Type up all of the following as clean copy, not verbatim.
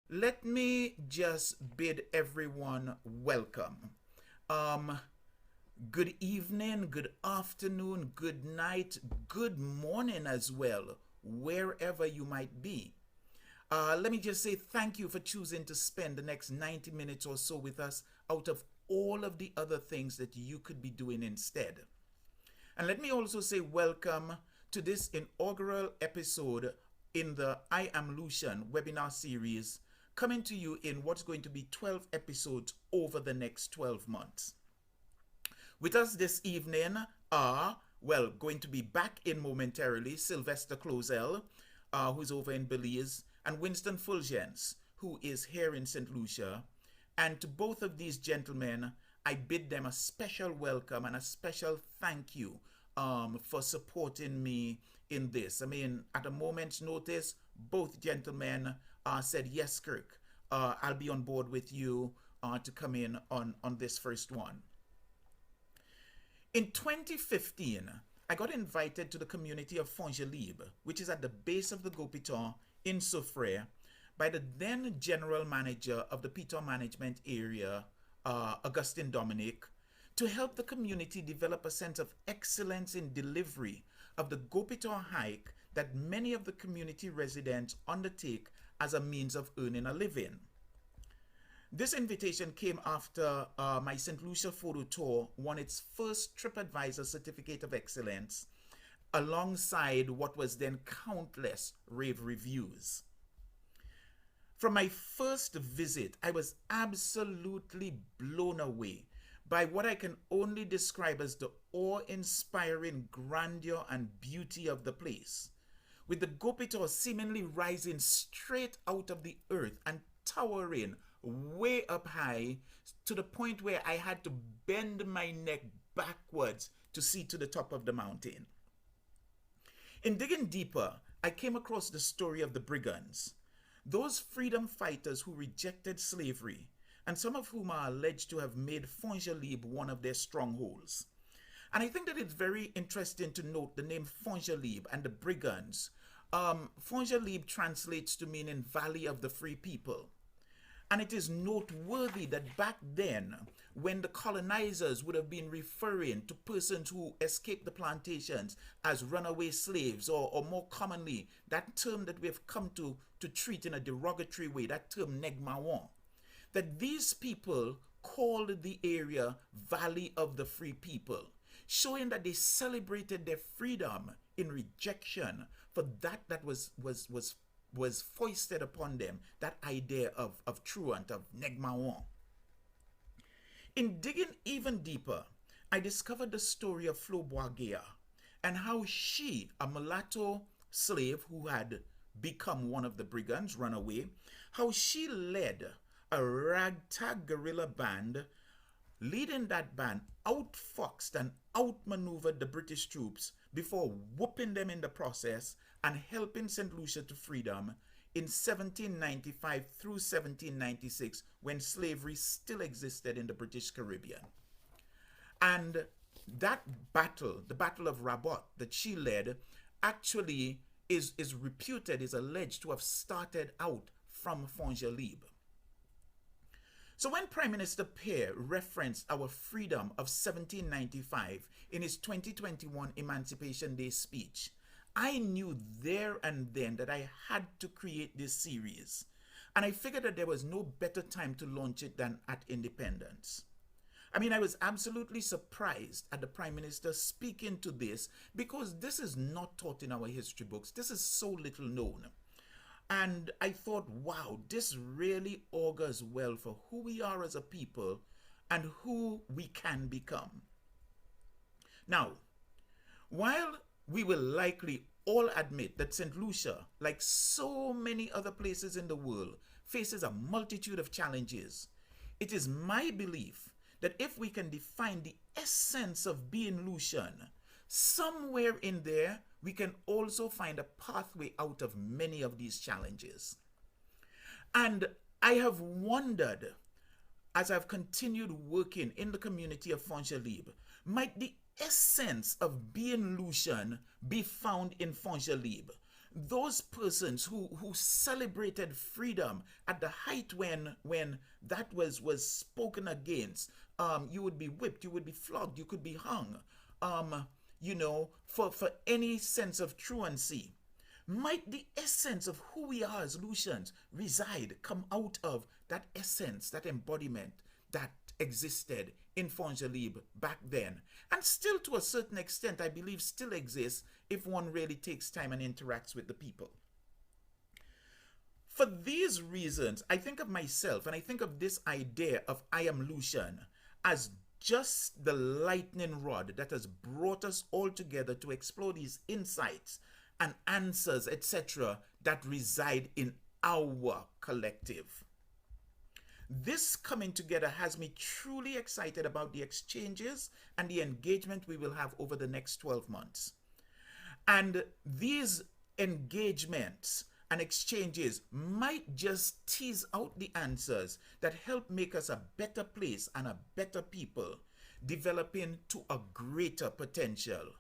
Let me just bid everyone welcome. Um, Good evening, good afternoon, good night, good morning as well, wherever you might be. Let me just say thank you for choosing to spend the next 90 minutes or so with us out of all of the other things that you could be doing instead. And let me also say welcome to this inaugural episode in the I Am Lucian webinar series, coming to you in what's going to be 12 episodes over the next 12 months. With us this evening are, well, going to be back in momentarily, Sylvester Clauzel, who's over in Belize, and Winston Phulgence, who is here in St Lucia. And to both of these gentlemen, I bid them a special welcome and a special thank you for supporting me in this. I mean, at a moment's notice, both gentlemen said, yes, Kirk, I'll be on board with you to come in on this first one. In 2015, I got invited to the community of Fongelib, which is at the base of the Gopiton in Soufrière, by the then general manager of the Piton management area, Augustin Dominic, to help the community develop a sense of excellence in delivery of the Gopiton hike that many of the community residents undertake as a means of earning a living. This invitation came after my St. Lucia photo tour won its first TripAdvisor Certificate of Excellence, alongside what was then countless rave reviews. From my first visit, I was absolutely blown away by what I can only describe as the awe-inspiring grandeur and beauty of the place, with the Gopitor seemingly rising straight out of the earth and towering way up high to the point where I had to bend my neck backwards to see to the top of the mountain. In digging deeper, I came across the story of the brigands, those freedom fighters who rejected slavery, and some of whom are alleged to have made Fongelib one of their strongholds. And I think that it's very interesting to note the name Fongelib and the brigands. Fongelib translates to meaning Valley of the Free People. And it is noteworthy that back then, when the colonizers would have been referring to persons who escaped the plantations as runaway slaves, or more commonly, that term that we have come to treat in a derogatory way, that term negmawan, that these people called the area Valley of the Free People, showing that they celebrated their freedom in rejection for that was foisted upon them, that idea of truant, of negmawan. In digging even deeper, I discovered the story of Flo Boisguea and how she, a mulatto slave who had become one of the brigands, run away, how she led a ragtag guerrilla band, leading that band outfoxed and outmaneuvered the British troops before whooping them in the process and helping St. Lucia to freedom in 1795 through 1796, when slavery still existed in the British Caribbean. And that battle, the Battle of Rabat that she led, actually is reputed, is alleged to have started out from Fongelib. So when Prime Minister Pear referenced our freedom of 1795 in his 2021 Emancipation Day speech, I knew there and then that I had to create this series. And I figured that there was no better time to launch it than at independence. I mean, I was absolutely surprised at the Prime Minister speaking to this, because this is not taught in our history books. This is so little known. And I thought, wow, this really augurs well for who we are as a people and who we can become. Now, while we will likely all admit that St. Lucia, like so many other places in the world, faces a multitude of challenges, it is my belief that if we can define the essence of being Lucian, somewhere in there, we can also find a pathway out of many of these challenges. And I have wondered, as I've continued working in the community of Fongelib, might the essence of being Lucian be found in Fongelib? those persons who celebrated freedom at the height when that was spoken against, you would be whipped, you would be flogged, you could be hung, for any sense of truancy. Might the essence of who we are as Lucians come out of that essence, that embodiment that existed in Fongelib back then, and still to a certain extent, I believe, still exists if one really takes time and interacts with the people. For these reasons, I think of myself and I think of this idea of I Am Lucian as just the lightning rod that has brought us all together to explore these insights and answers, etc., that reside in our collective. This coming together has me truly excited about the exchanges and the engagement we will have over the next 12 months. And these engagements and exchanges might just tease out the answers that help make us a better place and a better people, developing to a greater potential,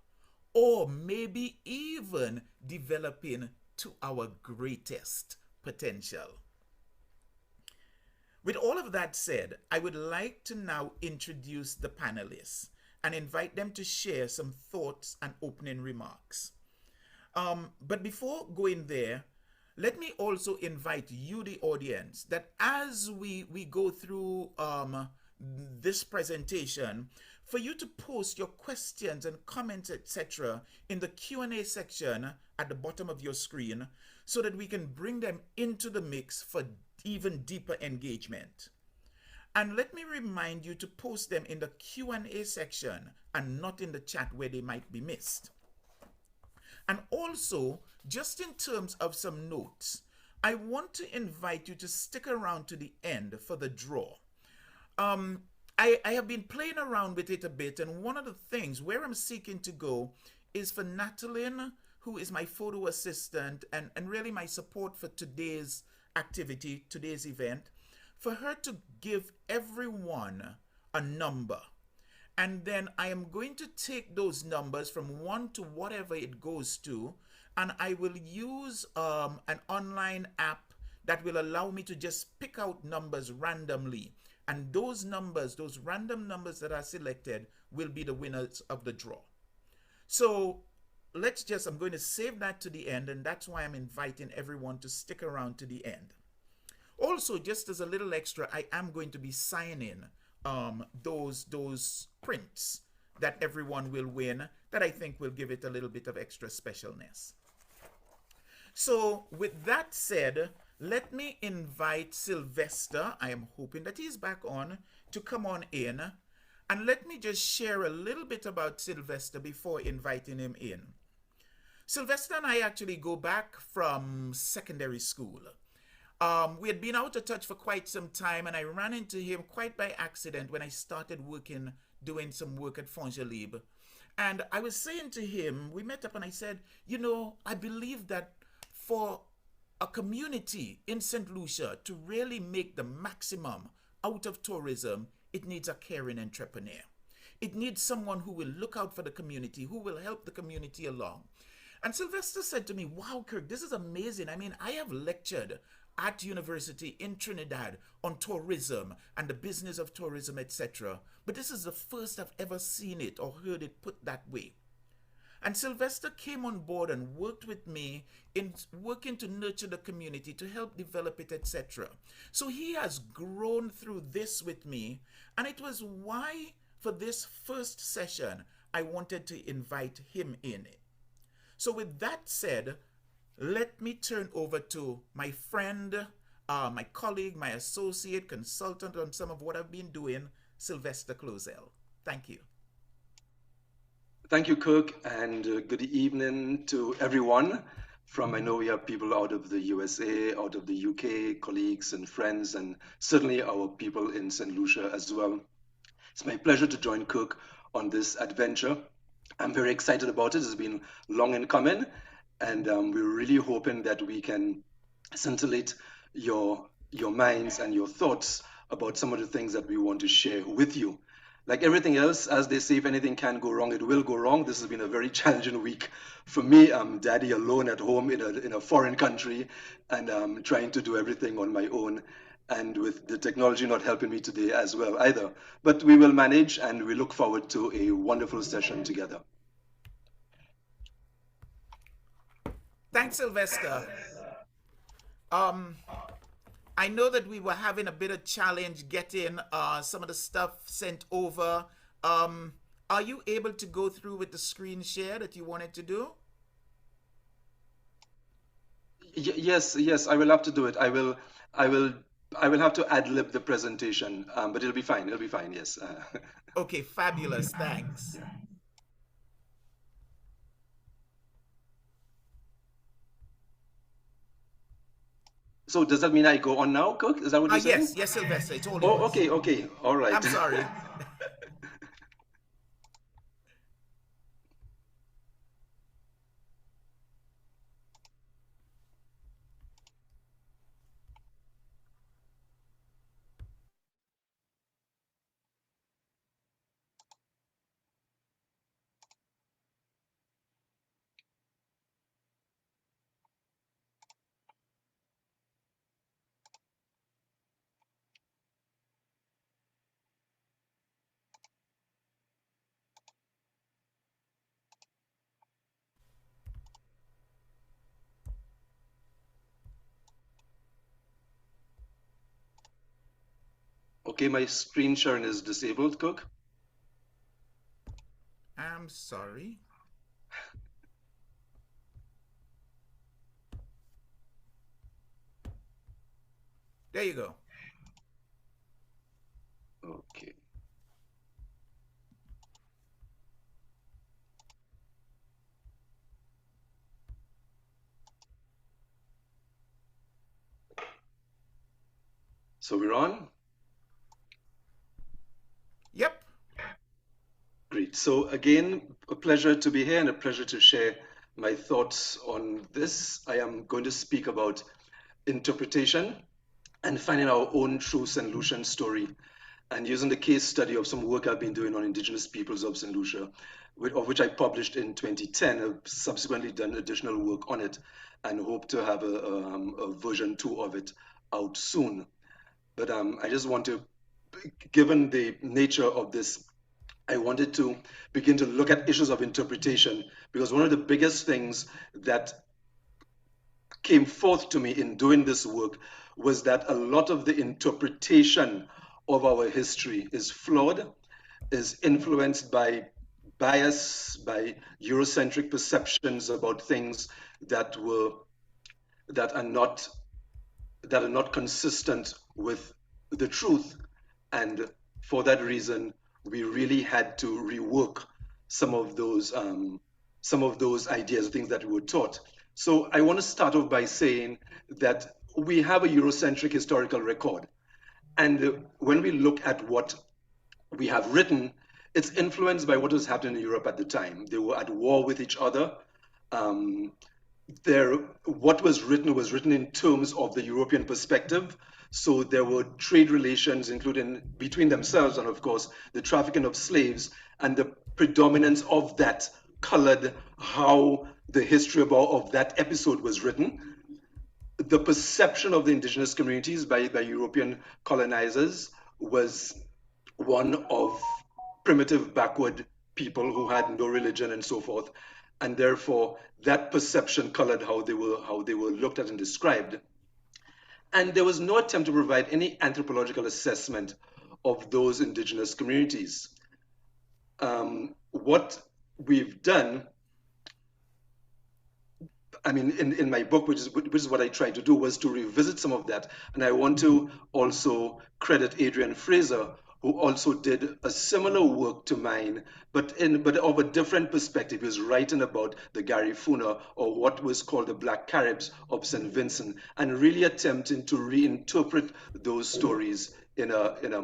or maybe even developing to our greatest potential. With all of that said, I would like to now introduce the panelists and invite them to share some thoughts and opening remarks. But before going there, let me also invite you, the audience, that as we go through this presentation, for you to post your questions and comments, etc., in the Q&A section at the bottom of your screen so that we can bring them into the mix for even deeper engagement. And let me remind you to post them in the Q&A section and not in the chat where they might be missed. And also, just in terms of some notes, I want to invite you to stick around to the end for the draw. I have been playing around with it a bit, and one of the things where I'm seeking to go is for Natalie, who is my photo assistant and really my support for today's activity, today's event, for her to give everyone a number. And then I am going to take those numbers from 1 to whatever it goes to, and I will use an online app that will allow me to just pick out numbers randomly. And those numbers, those random numbers that are selected, will be the winners of the draw. So I'm going to save that to the end, and that's why I'm inviting everyone to stick around to the end. Also, just as a little extra, I am going to be signing those prints that everyone will win, that I think will give it a little bit of extra specialness. So with that said, let me invite Sylvester, I am hoping that he's back on, to come on in. And let me just share a little bit about Sylvester before inviting him in. Sylvester and I actually go back from secondary school. We had been out of touch for quite some time, and I ran into him quite by accident when I started doing some work at Fongelib. And I was saying to him, we met up and I said, I believe that for a community in St. Lucia to really make the maximum out of tourism, it needs a caring entrepreneur. It needs someone who will look out for the community, who will help the community along. And Sylvester said to me, wow, Kirk, this is amazing. I mean, I have lectured at university in Trinidad on tourism and the business of tourism, etc. But this is the first I've ever seen it or heard it put that way. And Sylvester came on board and worked with me in working to nurture the community, to help develop it, etc. So he has grown through this with me, and it was why for this first session I wanted to invite him in. So with that said, let me turn over to my friend, my colleague, my associate, consultant on some of what I've been doing, Sylvester Clauzel. Thank you. Thank you, Kirk, and good evening to everyone. I know we have people out of the USA, out of the UK, colleagues and friends, and certainly our people in St. Lucia as well. It's my pleasure to join Kirk on this adventure. I'm very excited about it. It's been long in coming, and we're really hoping that we can scintillate your minds and your thoughts about some of the things that we want to share with you. like everything else, as they say, if anything can go wrong, it will go wrong. This has been a very challenging week for me. I'm daddy alone at home in a foreign country, and I'm trying to do everything on my own, and with the technology not helping me today as well either. But we will manage, and we look forward to a wonderful session together. Thanks, Sylvester. I know that we were having a bit of challenge getting some of the stuff sent over. Are you able to go through with the screen share that you wanted to do? Yes, I will have to do it. I will, I will have to ad lib the presentation, but it'll be fine. It'll be fine. Yes. Okay, fabulous. Thanks. Yeah. So does that mean I go on now, Kirk? Is that what you're saying? Yes, Sylvester, it's all Oh, yours. okay, all right. I'm sorry. Okay, my screen sharing is disabled, Kirk. I'm sorry. There you go. Okay. So we're on? Yep. Great. So again, a pleasure to be here and a pleasure to share my thoughts on this. I am going to speak about interpretation and finding our own true St. Lucian story, and using the case study of some work I've been doing on Indigenous peoples of St. Lucia, of which I published in 2010. I've subsequently done additional work on it and hope to have a version 2 of it out soon. But I just want to, given the nature of this, I wanted to begin to look at issues of interpretation, because one of the biggest things that came forth to me in doing this work was that a lot of the interpretation of our history is flawed, is influenced by bias, by Eurocentric perceptions about things that were that are not that are not consistent with the truth. And for that reason, we really had to rework some of those ideas, things that we were taught. So I want to start off by saying that we have a Eurocentric historical record. And when we look at what we have written, it's influenced by what was happening in Europe at the time. They were at war with each other. Um, what was written in terms of the European perspective. So there were trade relations, including between themselves, and of course the trafficking of slaves, and the predominance of that colored how the history of that episode was written. The perception of the indigenous communities by European colonizers was one of primitive, backward people who had no religion and so forth, and therefore that perception colored how they were looked at and described. And there was no attempt to provide any anthropological assessment of those indigenous communities. What we've done, I mean, in my book, which is what I tried to do, was to revisit some of that. And I want to also credit Adrian Fraser, who also did a similar work to mine, but of a different perspective. He was writing about the Garifuna, or what was called the Black Caribs of St. Vincent, and really attempting to reinterpret those stories in a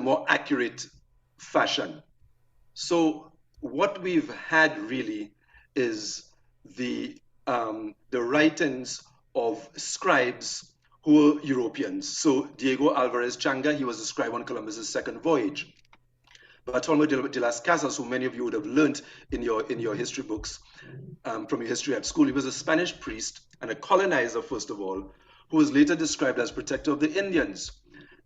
more accurate fashion. So what we've had really is the writings of scribes who were Europeans. So Diego Alvarez Changa, he was a scribe on Columbus's second voyage. Bartolomé de las Casas, who many of you would have learned in your history books, from your history at school, he was a Spanish priest and a colonizer, first of all, who was later described as protector of the Indians.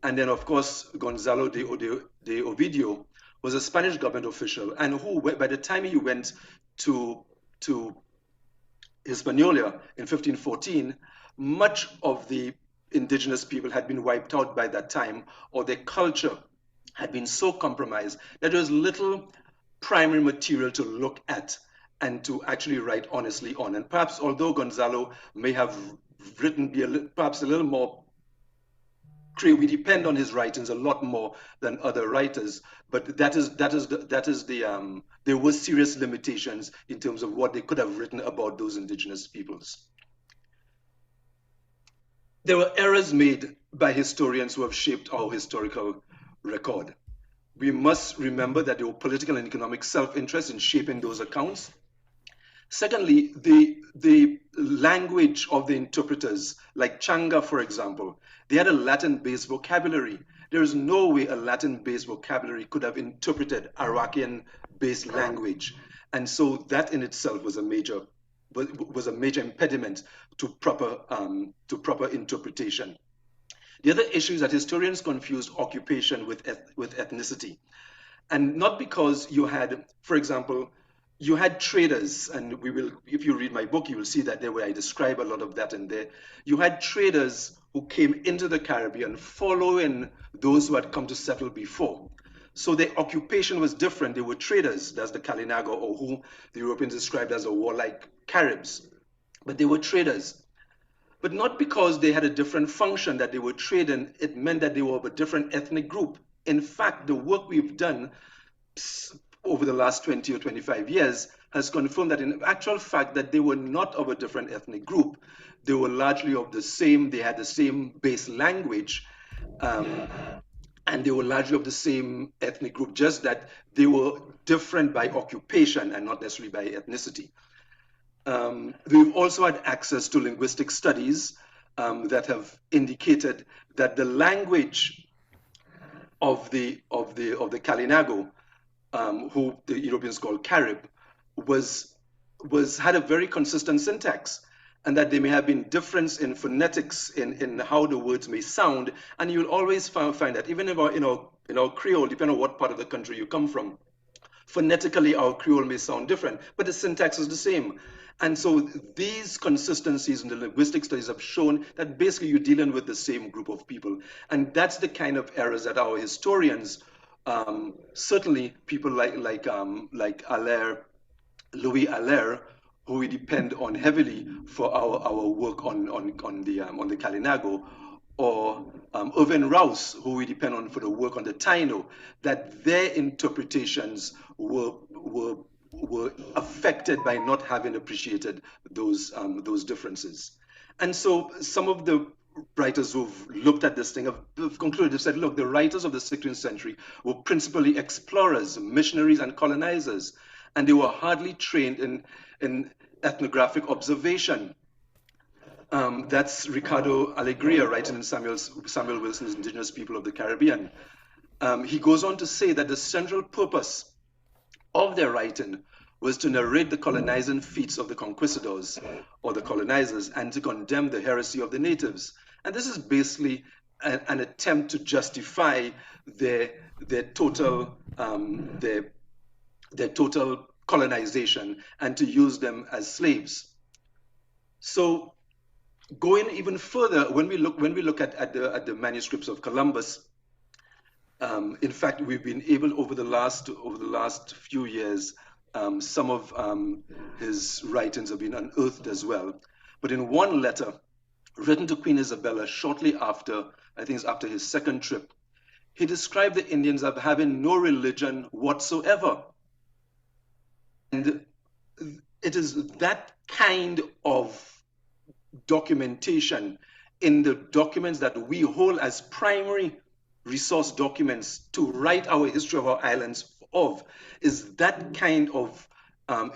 And then, of course, Gonzalo de Ovidio was a Spanish government official, and who, by the time he went to Hispaniola in 1514, much of the indigenous people had been wiped out by that time, or their culture had been so compromised that there was little primary material to look at and to actually write honestly on. And perhaps, although Gonzalo may have written perhaps a little more, we depend on his writings a lot more than other writers, but there were serious limitations in terms of what they could have written about those indigenous peoples. There were errors made by historians who have shaped our historical record. We must remember that there were political and economic self-interest in shaping those accounts. Secondly, the language of the interpreters, like Changa, for example, they had a Latin-based vocabulary. There is no way a Latin-based vocabulary could have interpreted Arawakan-based language. And so that in itself was a major impediment to proper interpretation. The other issue is that historians confused occupation with ethnicity. And not because you had, for example, you had traders, and if you read my book, you will see that there where I describe a lot of that in there. You had traders who came into the Caribbean following those who had come to settle before. So their occupation was different. They were traders, that's the Kalinago, or who the Europeans described as a warlike Caribs. But they were traders. But not because they had a different function that they were trading, it meant that they were of a different ethnic group. In fact, the work we've done over the last 20 or 25 years has confirmed that in actual fact that they were not of a different ethnic group. They were largely of the same, they had the same base language, and they were largely of the same ethnic group, just that they were different by occupation and not necessarily by ethnicity. We've also had access to linguistic studies that have indicated that the language of the Kalinago, who the Europeans call Carib, had a very consistent syntax, and that there may have been difference in phonetics in how the words may sound, and you'll always find that even in our Creole, depending on what part of the country you come from, phonetically our Creole may sound different, but the syntax is the same. And so these consistencies in the linguistic studies have shown that basically you're dealing with the same group of people. And that's the kind of errors that our historians, certainly people like Louis Allaire, who we depend on heavily for our work on the Kalinago, or Irvin Rouse, who we depend on for the work on the Taino, that their interpretations were affected by not having appreciated those differences. And so some of the writers who've looked at this thing have concluded, they've said, look, the writers of the 16th century were principally explorers, missionaries, and colonizers, and they were hardly trained in ethnographic observation. That's Ricardo Alegria writing in Samuel Wilson's Indigenous People of the Caribbean. He goes on to say that the central purpose of their writing was to narrate the colonizing feats of the conquistadors or the colonizers and to condemn the heresy of the natives. And this is basically an attempt to justify their total colonization and to use them as slaves. So going even further, when we look at the manuscripts of Columbus, in fact, we've been able over the last few years, some of his writings have been unearthed as well. But in one letter written to Queen Isabella shortly after, I think it's after his second trip, he described the Indians as having no religion whatsoever. And it is that kind of documentation in the documents that we hold as primary resource documents to write our history of our islands of, is that kind of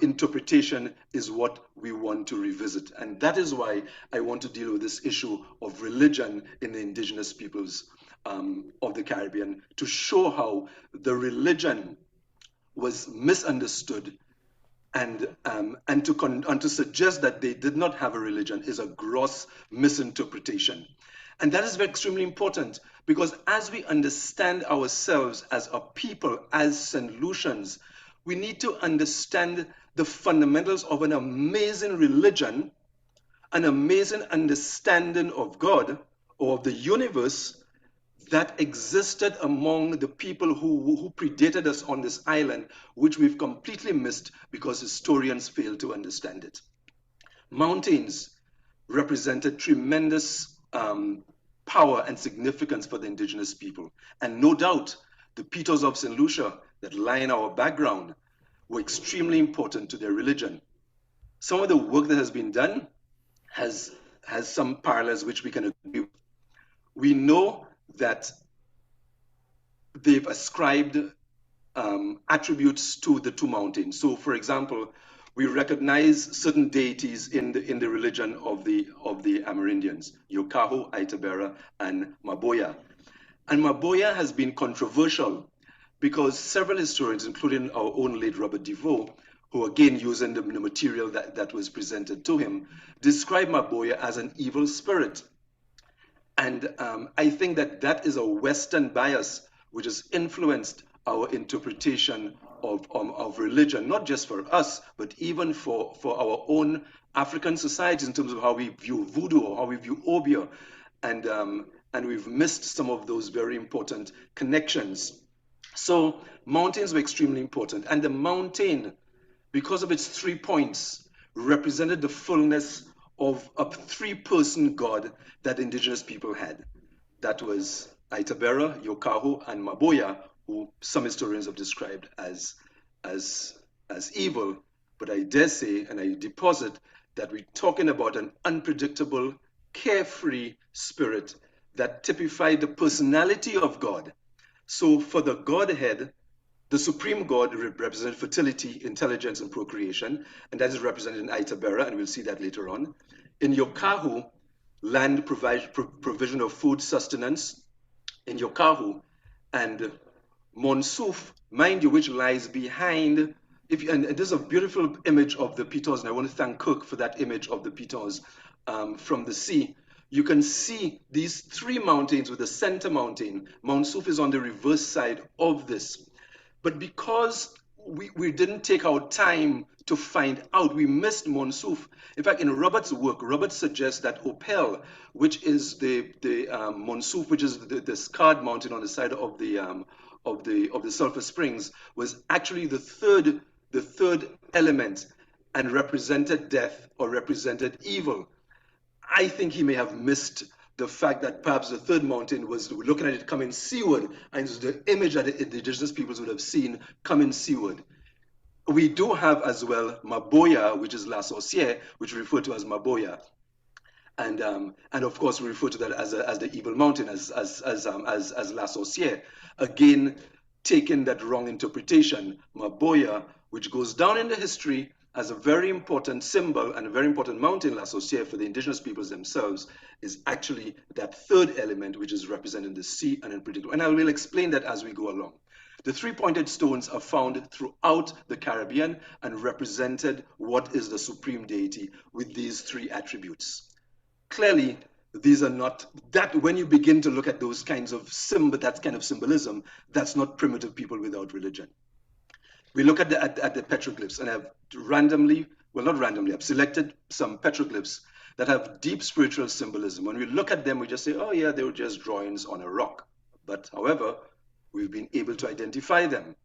interpretation is what we want to revisit. And that is why I want to deal with this issue of religion in the indigenous peoples of the Caribbean, to show how the religion was misunderstood, and to suggest that they did not have a religion is a gross misinterpretation. And that is extremely important, because as we understand ourselves as a people, as St. Lucians, we need to understand the fundamentals of an amazing religion, an amazing understanding of God or of the universe that existed among the people who predated us on this island, which we've completely missed because historians fail to understand it. Mountains represented tremendous power and significance for the indigenous people. And no doubt, the Peters of St. Lucia that lie in our background were extremely important to their religion. Some of the work that has been done has some parallels which we can agree with. We know that they've ascribed attributes to the two mountains. So, for example, we recognize certain deities in the religion of the Amerindians: Yokahu, Itabera, and Maboya. And Maboya has been controversial because several historians, including our own late Robert DeVoe, who again using the material that was presented to him, describe Maboya as an evil spirit. And I think that is a Western bias which has influenced our interpretation of religion, not just for us, but even for our own African societies in terms of how we view voodoo or how we view obia. And we've missed some of those very important connections. So mountains were extremely important. And the mountain, because of its 3 points, represented the fullness of a 3-person God that indigenous people had. That was Itabera, Yokahu, and Maboya, who some historians have described as evil. But I dare say, and I deposit, that we're talking about an unpredictable, carefree spirit that typified the personality of God. So for the Godhead, the supreme God represented fertility, intelligence, and procreation, and that is represented in Itabera, and we'll see that later on. In Yokahu, land provision of food sustenance in Yokahu, and Monsuf, mind you, which lies behind. And there's a beautiful image of the Peters, and I want to thank Kirk for that image of the Peters from the sea. You can see these 3 mountains with the center mountain. Monsuf is on the reverse side of this. But because we didn't take our time to find out, we missed Monsuf. In fact, in Robert's work, Robert suggests that Opel, which is the Monsuf, which is the scarred mountain on the side of the Sulphur Springs, was actually the third element and represented death or represented evil. I think he may have missed the fact that perhaps the third mountain was looking at it coming seaward, and it's the image that the indigenous peoples would have seen coming seaward. We do have as well Maboya, which is La Sorcière, which we refer to as Maboya. And of course, we refer to that as the evil mountain, as La Sorcière. Again, taking that wrong interpretation, Maboya, which goes down in the history as a very important symbol and a very important mountain, La Sorcière, for the indigenous peoples themselves, is actually that third element, which is represented in the sea and in particular. And I will explain that as we go along. The 3-pointed stones are found throughout the Caribbean and represented what is the supreme deity with these 3 attributes. Clearly, these are not, that when you begin to look at those kinds of that kind of symbolism, that's not primitive people without religion. We look at the petroglyphs, and I've I've selected some petroglyphs that have deep spiritual symbolism. When we look at them, we just say, oh yeah, they were just drawings on a rock. But however, we've been able to identify them.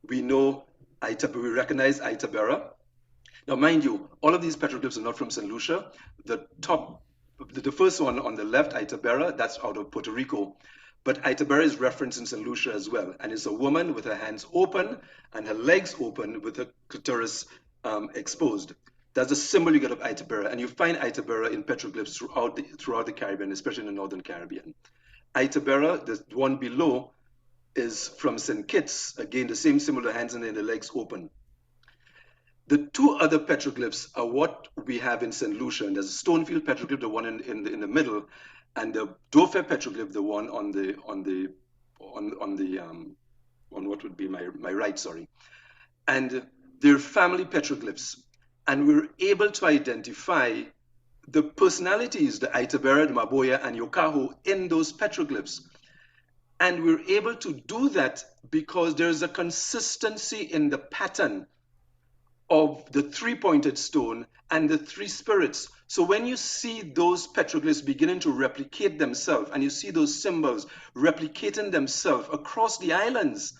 We know, we recognize Itabera. Now, mind you, all of these petroglyphs are not from St. Lucia. The first one on the left, Itabera, that's out of Puerto Rico. But Itabera is referenced in St. Lucia as well. And it's a woman with her hands open and her legs open with her clitoris exposed. That's the symbol you get of Itabera. And you find Itabera in petroglyphs throughout the Caribbean, especially in the Northern Caribbean. Itabera, the one below, is from St. Kitts. Again, the same symbol, the hands and the legs open. The two other petroglyphs are what we have in St Lucia. And there's a Stonefield Petroglyph, the one in the middle, and the Dauphin Petroglyph, the one on what would be my right, sorry. And they're family petroglyphs. And we're able to identify the personalities, the Aitabera, the Maboya, and Yokaho in those petroglyphs. And we're able to do that because there's a consistency in the pattern of the three-pointed stone and the three spirits. So when you see those petroglyphs beginning to replicate themselves, and you see those symbols replicating themselves across the islands,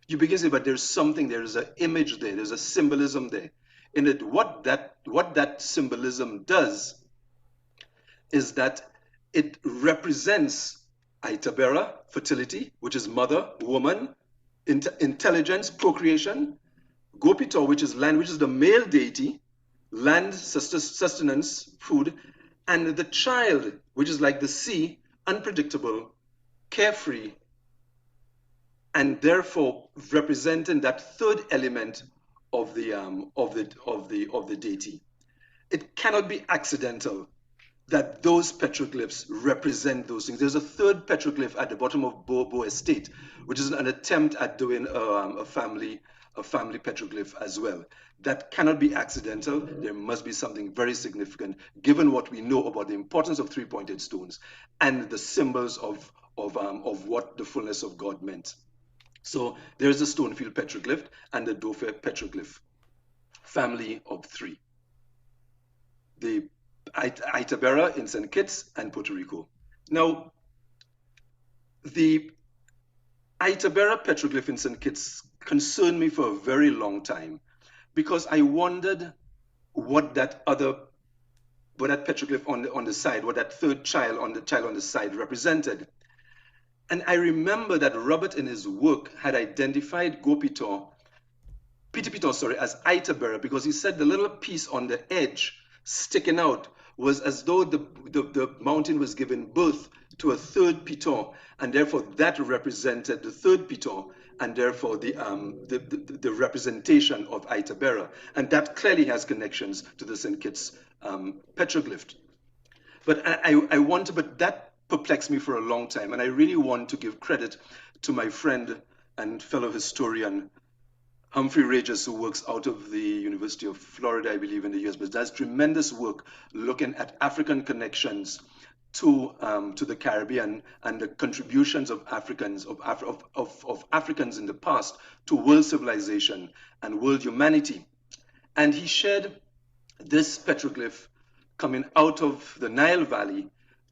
you begin to say, but there's something, there's an image there, there's a symbolism there. And what that symbolism does is that it represents Aitabera, fertility, which is mother, woman, intelligence, procreation, Gopito, which is land, which is the male deity, land, sustenance, food, and the child, which is like the sea, unpredictable, carefree, and therefore representing that third element of the deity. It cannot be accidental that those petroglyphs represent those things. There's a third petroglyph at the bottom of Bobo Estate, which is an attempt at doing a family petroglyph as well. That cannot be accidental. There must be something very significant, given what we know about the importance of three-pointed stones and the symbols of what the fullness of God meant. So there's the Stonefield Petroglyph and the Dauphin Petroglyph, family of three. The Aitabera in St. Kitts and Puerto Rico. Now, the Aitabera petroglyph in St. Kitts concerned me for a very long time because I wondered what that petroglyph on the side, what that third child on the side represented. And I remember that Robert in his work had identified Pito, as Aitabera, because he said the little piece on the edge sticking out was as though the mountain was giving birth to a third Piton, and therefore that represented the third Piton, and therefore the representation of Aitabera. And that clearly has connections to the St. Kitts petroglyph. But but that perplexed me for a long time, and I really want to give credit to my friend and fellow historian, Humphrey Regis, who works out of the University of Florida, I believe, in the US, but does tremendous work looking at African connections to the Caribbean and the contributions of Africans in the past to world civilization and world humanity. And he shared this petroglyph coming out of the Nile Valley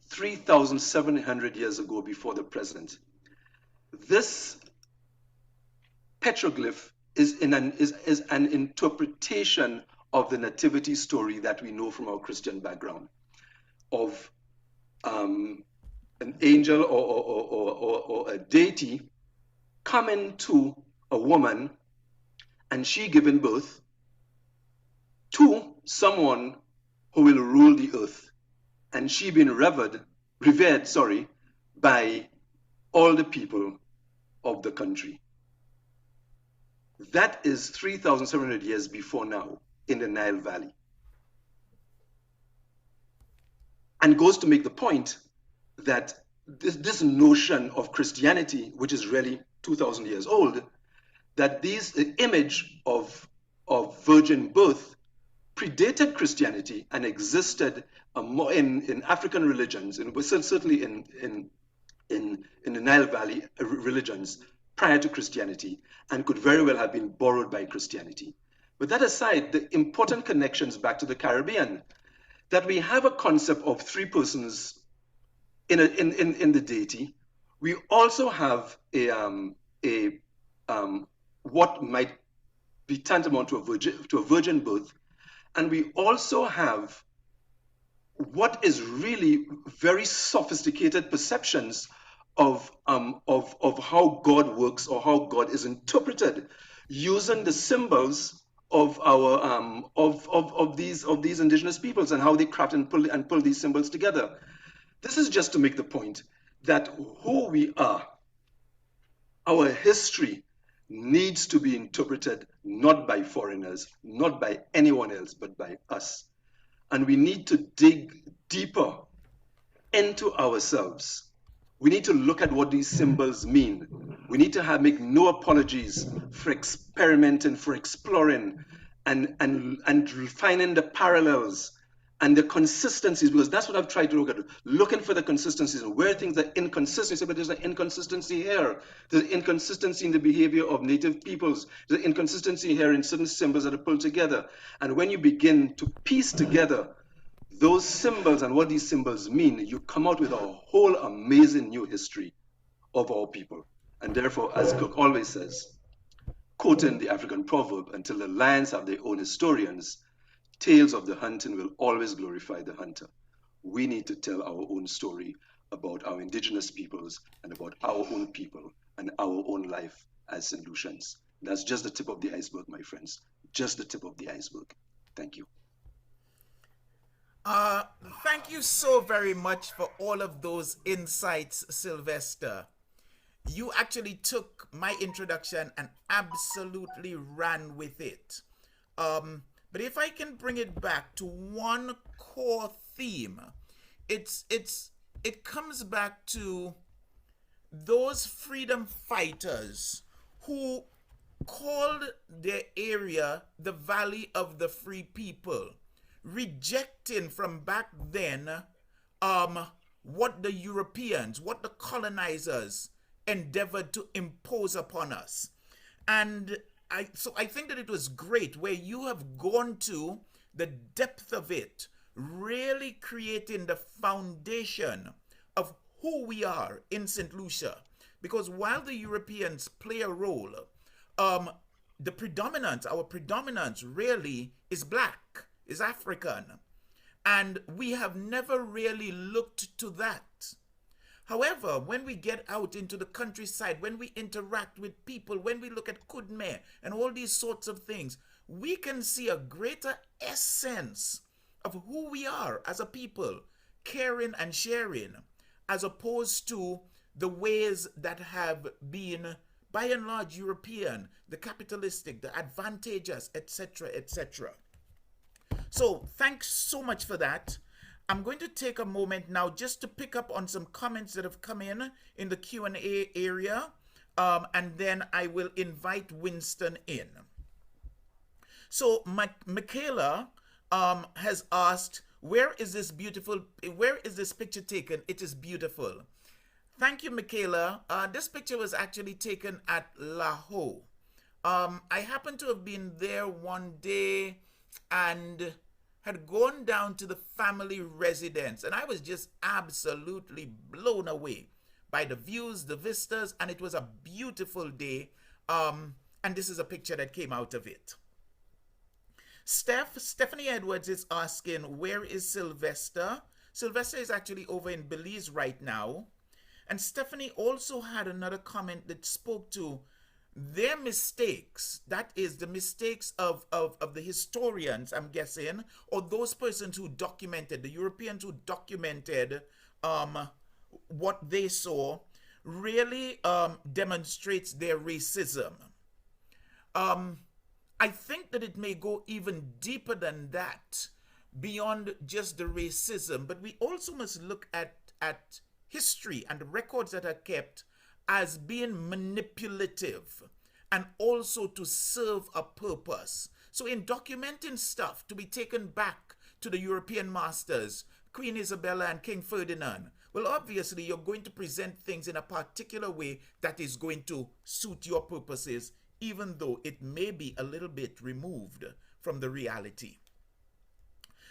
3,700 years ago before the present. This petroglyph is an interpretation of the nativity story that we know from our Christian background of an angel or a deity coming to a woman and she giving birth to someone who will rule the earth, and she being revered by all the people of the country. That is 3,700 years before now in the Nile Valley. And goes to make the point that this notion of Christianity, which is really 2,000 years old, that the image of virgin birth predated Christianity and existed in African religions, and certainly in the Nile Valley religions prior to Christianity, and could very well have been borrowed by Christianity. But that aside, the important connections back to the Caribbean, that we have a concept of three persons in the deity. We also have what might be tantamount to a virgin birth, and we also have what is really very sophisticated perceptions of how God works or how God is interpreted using the symbols of our of these indigenous peoples and how they craft and pull these symbols together. This is just to make the point that who we are, our history, needs to be interpreted not by foreigners, not by anyone else, but by us. And we need to dig deeper into ourselves. We need to look at what these symbols mean. We need to make no apologies for experimenting, for exploring, and finding the parallels and the consistencies, because that's what I've tried to look at, looking for the consistencies and where things are inconsistent. But there's an inconsistency here. There's an inconsistency in the behavior of native peoples. There's an inconsistency here in certain symbols that are pulled together. And when you begin to piece together those symbols and what these symbols mean, you come out with a whole amazing new history of our people. And therefore, as Kirk always says, quoting the African proverb, until the lions have their own historians, tales of the hunting will always glorify the hunter. We need to tell our own story about our indigenous peoples and about our own people and our own life as St. Lucians. That's just the tip of the iceberg, my friends. Just the tip of the iceberg. Thank you. Thank you so very much for all of those insights, Sylvester. You actually took my introduction and absolutely ran with it. But if I can bring it back to one core theme, it comes back to those freedom fighters who called their area the Valley of the Free People, rejecting from back then what the Europeans, what the colonizers endeavored to impose upon us. And I think that it was great where you have gone to the depth of it, really creating the foundation of who we are in St. Lucia. Because while the Europeans play a role, our predominance really is black, is African. And we have never really looked to that. However, when we get out into the countryside, when we interact with people, when we look at Kudme and all these sorts of things, we can see a greater essence of who we are as a people, caring and sharing, as opposed to the ways that have been, by and large, European, the capitalistic, the advantageous, etc., etc. So thanks so much for that. I'm going to take a moment now just to pick up on some comments that have come in the Q&A area, and then I will invite Winston in. So Michaela has asked, where is this picture taken? It is beautiful. Thank you, Michaela. This picture was actually taken at Lahore. I happened to have been there one day and had gone down to the family residence, and I was just absolutely blown away by the views, the vistas, and it was a beautiful day. And this is a picture that came out of it. Stephanie Edwards is asking, where is Sylvester? Sylvester is actually over in Belize right now. And Stephanie also had another comment that spoke to their mistakes, that is the mistakes of the historians, I'm guessing, or those persons who documented, the Europeans who documented what they saw, really demonstrates their racism. I think that it may go even deeper than that, beyond just the racism, but we also must look at history and the records that are kept as being manipulative and also to serve a purpose. So in documenting stuff to be taken back to the European masters, Queen Isabella and King Ferdinand, well, obviously you're going to present things in a particular way that is going to suit your purposes, even though it may be a little bit removed from the reality.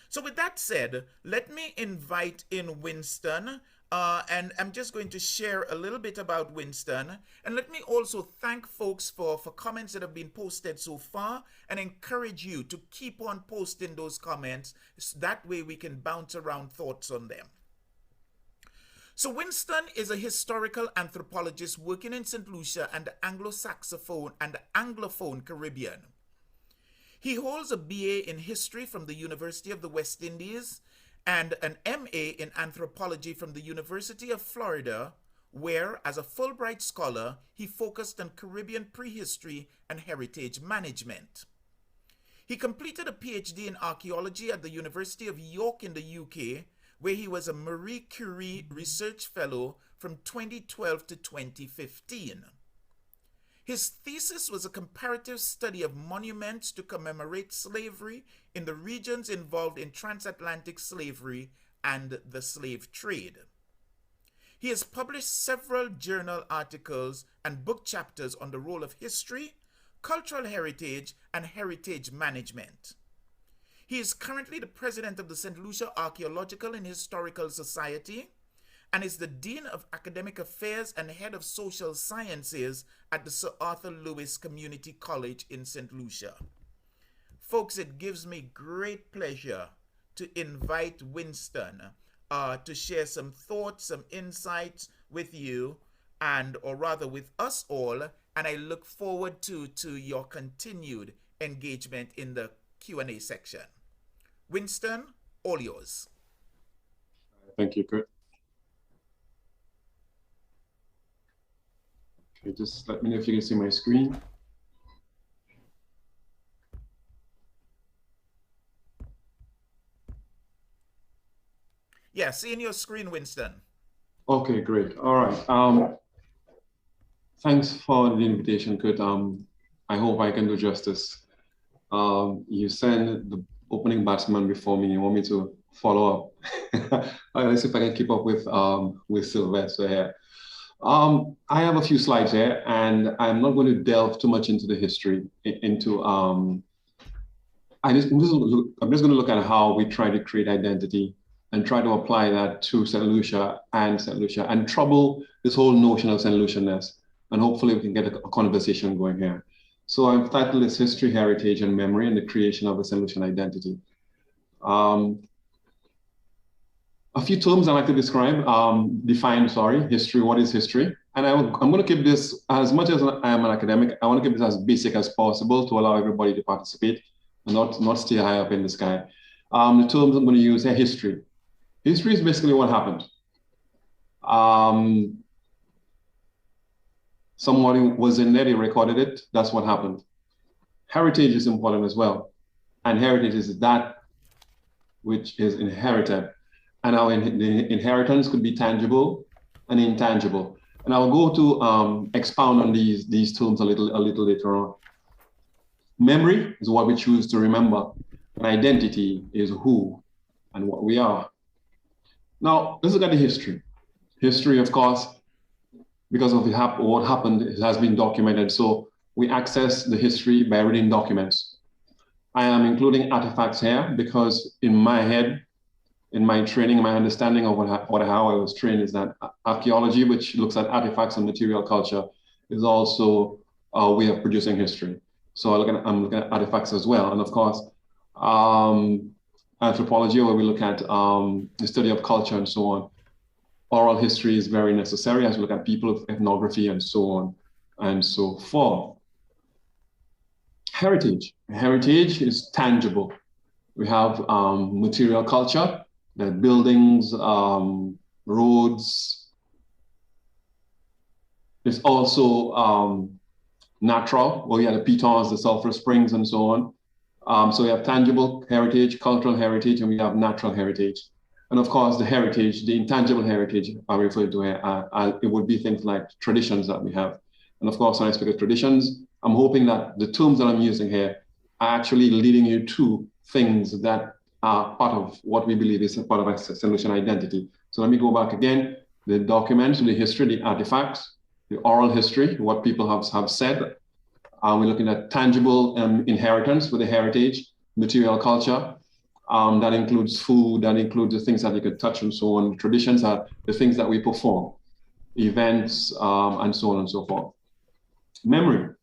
So with that said, let me invite in Winston, and I'm just going to share a little bit about Winston. And let me also thank folks for comments that have been posted so far and encourage you to keep on posting those comments. So that way we can bounce around thoughts on them. So Winston is a historical anthropologist working in St. Lucia and the Anglo-Saxophone and the Anglophone Caribbean. He holds a BA in history from the University of the West Indies and an MA in anthropology from the University of Florida, where, as a Fulbright scholar, he focused on Caribbean prehistory and heritage management. He completed a PhD in archaeology at the University of York in the UK, where he was a Marie Curie Research Fellow from 2012 to 2015. His thesis was a comparative study of monuments to commemorate slavery in the regions involved in transatlantic slavery and the slave trade. He has published several journal articles and book chapters on the role of history, cultural heritage, and heritage management. He is currently the president of the St Lucia Archaeological and Historical Society and is the Dean of Academic Affairs and Head of Social Sciences at the Sir Arthur Lewis Community College in St Lucia. Folks, it gives me great pleasure to invite Winston to share some thoughts, some insights with you, or rather with us all, and I look forward to your continued engagement in the Q&A section. Winston, all yours. Thank you, Kirk. Okay, just let me know if you can see my screen. Yeah, seeing your screen, Winston. Okay, great. All right. Thanks for the invitation, Kurt. I hope I can do justice. You sent the opening batsman before me. You want me to follow up? Let's see if I can keep up with Sylvester here. I have a few slides here, and I'm not going to delve too much into the history. I'm just going to look at how we try to create identity and try to apply that to St Lucia and trouble this whole notion of St Lucianness. And hopefully we can get a conversation going here. So I've titled this History, Heritage, and Memory and the Creation of a St Lucian Identity. A few terms I like to describe, history, what is history? And I'm going to keep this, as much as I am an academic, I want to keep this as basic as possible to allow everybody to participate and not stay high up in the sky. The terms I'm going to use are history. History is basically what happened. Somebody was in there, they recorded it, that's what happened. Heritage is important as well. And heritage is that which is inherited. And our inheritance could be tangible and intangible. And I'll go to expound on these terms a little later on. Memory is what we choose to remember. And identity is who and what we are. Now, let's look at the history. History, of course, because of what happened, it has been documented. So we access the history by reading documents. I am including artifacts here because in my head, in my training, my understanding of how I was trained is that archaeology, which looks at artifacts and material culture, is also a way of producing history. So I'm looking at artifacts as well. And of course, anthropology, where we look at the study of culture and so on. Oral history is very necessary as we look at people, ethnography, and so on and so forth. Heritage. Heritage is tangible. We have material culture, the buildings, roads. It's also natural, where we have the pitons, the sulfur springs, and so on. So we have tangible heritage, cultural heritage, and we have natural heritage. And of course, the heritage, the intangible heritage I refer to here, it would be things like traditions that we have. And of course, when I speak of traditions, I'm hoping that the terms that I'm using here are actually leading you to things that are part of what we believe is a part of our St Lucian identity. So let me go back again, the documents, the history, the artifacts, the oral history, what people have said. We're looking at tangible inheritance with the heritage, material culture. That includes food, that includes the things that you could touch and so on. Traditions are the things that we perform, events, and so on and so forth. Memory.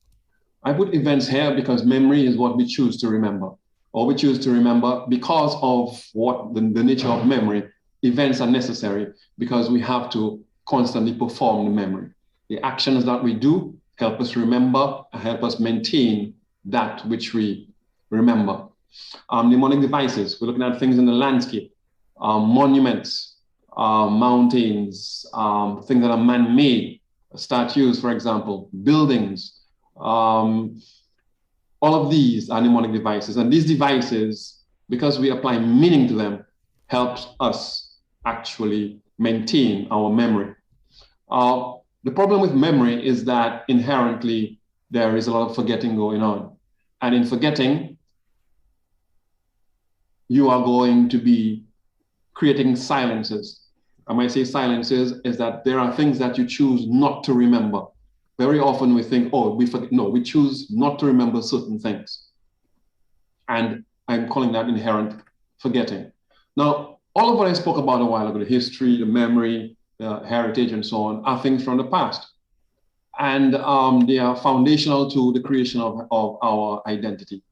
I put events here because memory is what we choose to remember, or we choose to remember because of what the nature of memory. Events are necessary because we have to constantly perform the memory. The actions that we do help us remember and help us maintain that which we remember. Mnemonic devices, we're looking at things in the landscape, monuments, mountains, things that are man-made, statues, for example, buildings, all of these are mnemonic devices. And these devices, because we apply meaning to them, helps us actually maintain our memory. The problem with memory is that inherently there is a lot of forgetting going on. And in forgetting, you are going to be creating silences. And when I say silences, is that there are things that you choose not to remember. Very often we think, oh, we forget. No, we choose not to remember certain things. And I'm calling that inherent forgetting. Now, all of what I spoke about a while ago, the history, the memory, the heritage, and so on, are things from the past. And they are foundational to the creation of our identity.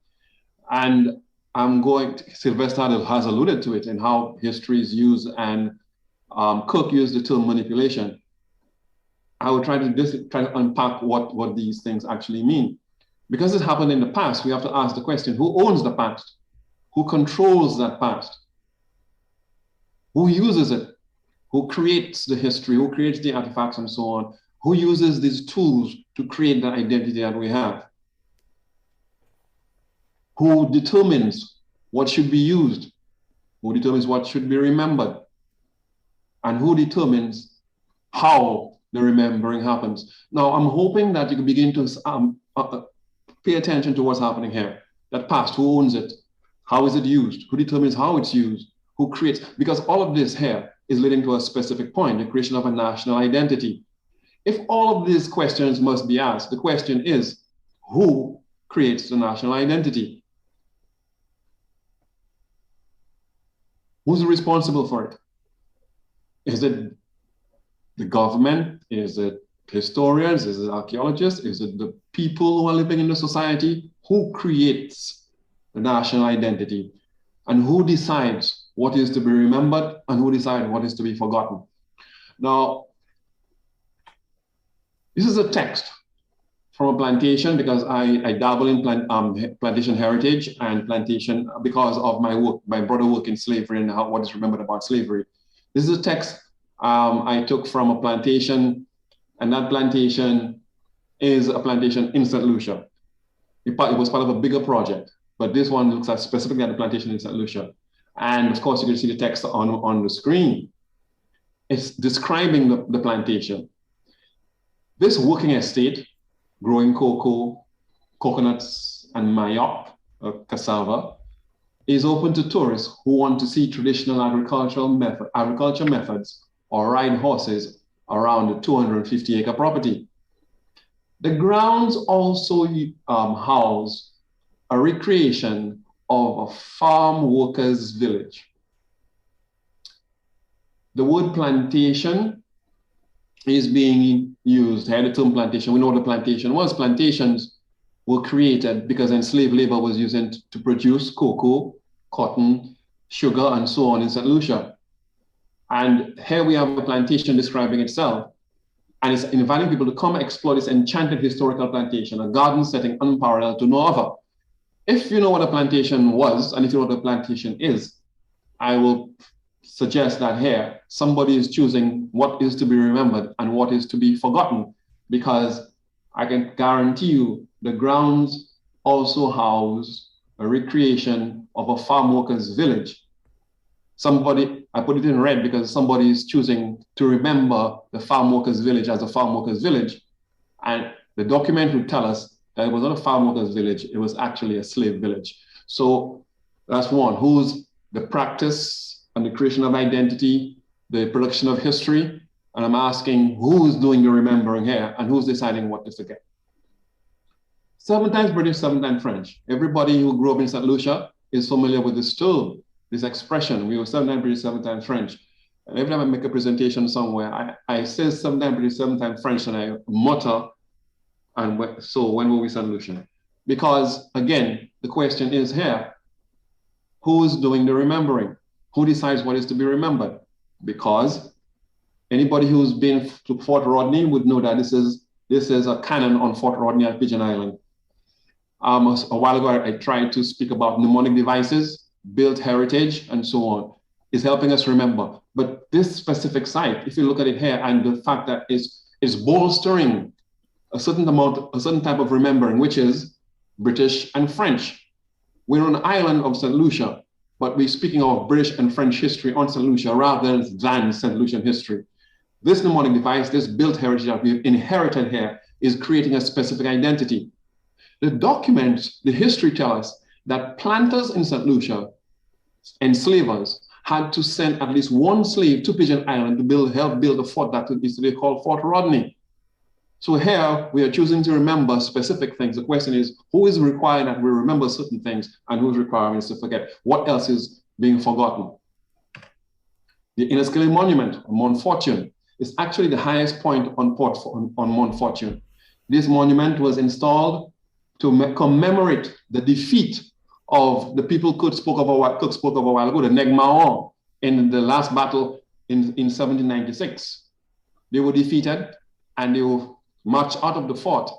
And Sylvester has alluded to it in how history is used, and Kirk used the term manipulation. I will try to unpack what these things actually mean. Because it happened in the past, we have to ask the question, who owns the past? Who controls that past? Who uses it? Who creates the history? Who creates the artifacts and so on? Who uses these tools to create the identity that we have? Who determines what should be used? Who determines what should be remembered? And who determines how the remembering happens? Now, I'm hoping that you can begin to pay attention to what's happening here. That past, who owns it? How is it used? Who determines how it's used? Who creates? Because all of this here is leading to a specific point, the creation of a national identity. If all of these questions must be asked, the question is, who creates the national identity? Who's responsible for it? Is it the government? Is it historians? Is it archaeologists? Is it the people who are living in the society? Who creates the national identity? And who decides what is to be remembered and who decides what is to be forgotten? Now, this is a text from a plantation, because I dabble in plantation heritage and plantation because of my work, my broader work in slavery and what is remembered about slavery. This is a text I took from a plantation, and that plantation is a plantation in St Lucia. It was part of a bigger project, but this one looks at specifically at the plantation in St Lucia. And of course, you can see the text on the screen. It's describing the plantation. This working estate, growing cocoa, coconuts, and mayop, cassava, is open to tourists who want to see traditional agriculture methods or ride horses around the 250-acre property. The grounds also house a recreation of a farm workers' village. The word plantation is being used. Here, the term plantation, we know what a plantation was. Plantations were created because enslaved labor was used to produce cocoa, cotton, sugar, and so on in St. Lucia. And here we have a plantation describing itself, and it's inviting people to come explore this enchanted historical plantation, a garden setting unparalleled to no other. If you know what a plantation was, and if you know what a plantation is, I will suggest that here, somebody is choosing what is to be remembered and what is to be forgotten, because I can guarantee you the grounds also house a recreation of a farm workers' village. I put it in red because somebody is choosing to remember the farm workers' village as a farm workers' village. And the document would tell us that it was not a farm workers' village, it was actually a slave village. So that's one. Who's the practice and the creation of identity, the production of history? And I'm asking who's doing the remembering here and who's deciding what to forget? 7 times British, 7 times French. Everybody who grew up in St. Lucia is familiar with this term, this expression. We were 7 times British, 7 times French. And every time I make a presentation somewhere, I say 7 times British, 7 times French, and I mutter, and so when were we St. Lucia? Because again, the question is here, who's doing the remembering? Who decides what is to be remembered? Because anybody who's been to Fort Rodney would know that this is a cannon on Fort Rodney at Pigeon Island. A while ago, I tried to speak about mnemonic devices, built heritage, and so on. is helping us remember. But this specific site, if you look at it here, and the fact that it's bolstering a certain type of remembering, which is British and French. We're on the island of St. Lucia, but we're speaking of British and French history on St. Lucia rather than St. Lucian history. This mnemonic device, this built heritage that we've inherited here, is creating a specific identity. The documents, the history tell us that planters in St. Lucia, enslavers, had to send at least one slave to Pigeon Island to help build a fort that is today called Fort Rodney. So here we are choosing to remember specific things. The question is, who is requiring that we remember certain things and who's requiring us to forget? What else is being forgotten? The Inaugural monument, Mount Fortune, is actually the highest point on Mount Fortune. This monument was installed to commemorate the defeat of the people Kirk spoke of a while ago, the Negmaon, in the last battle in 1796. They were defeated and they were marched out of the fort.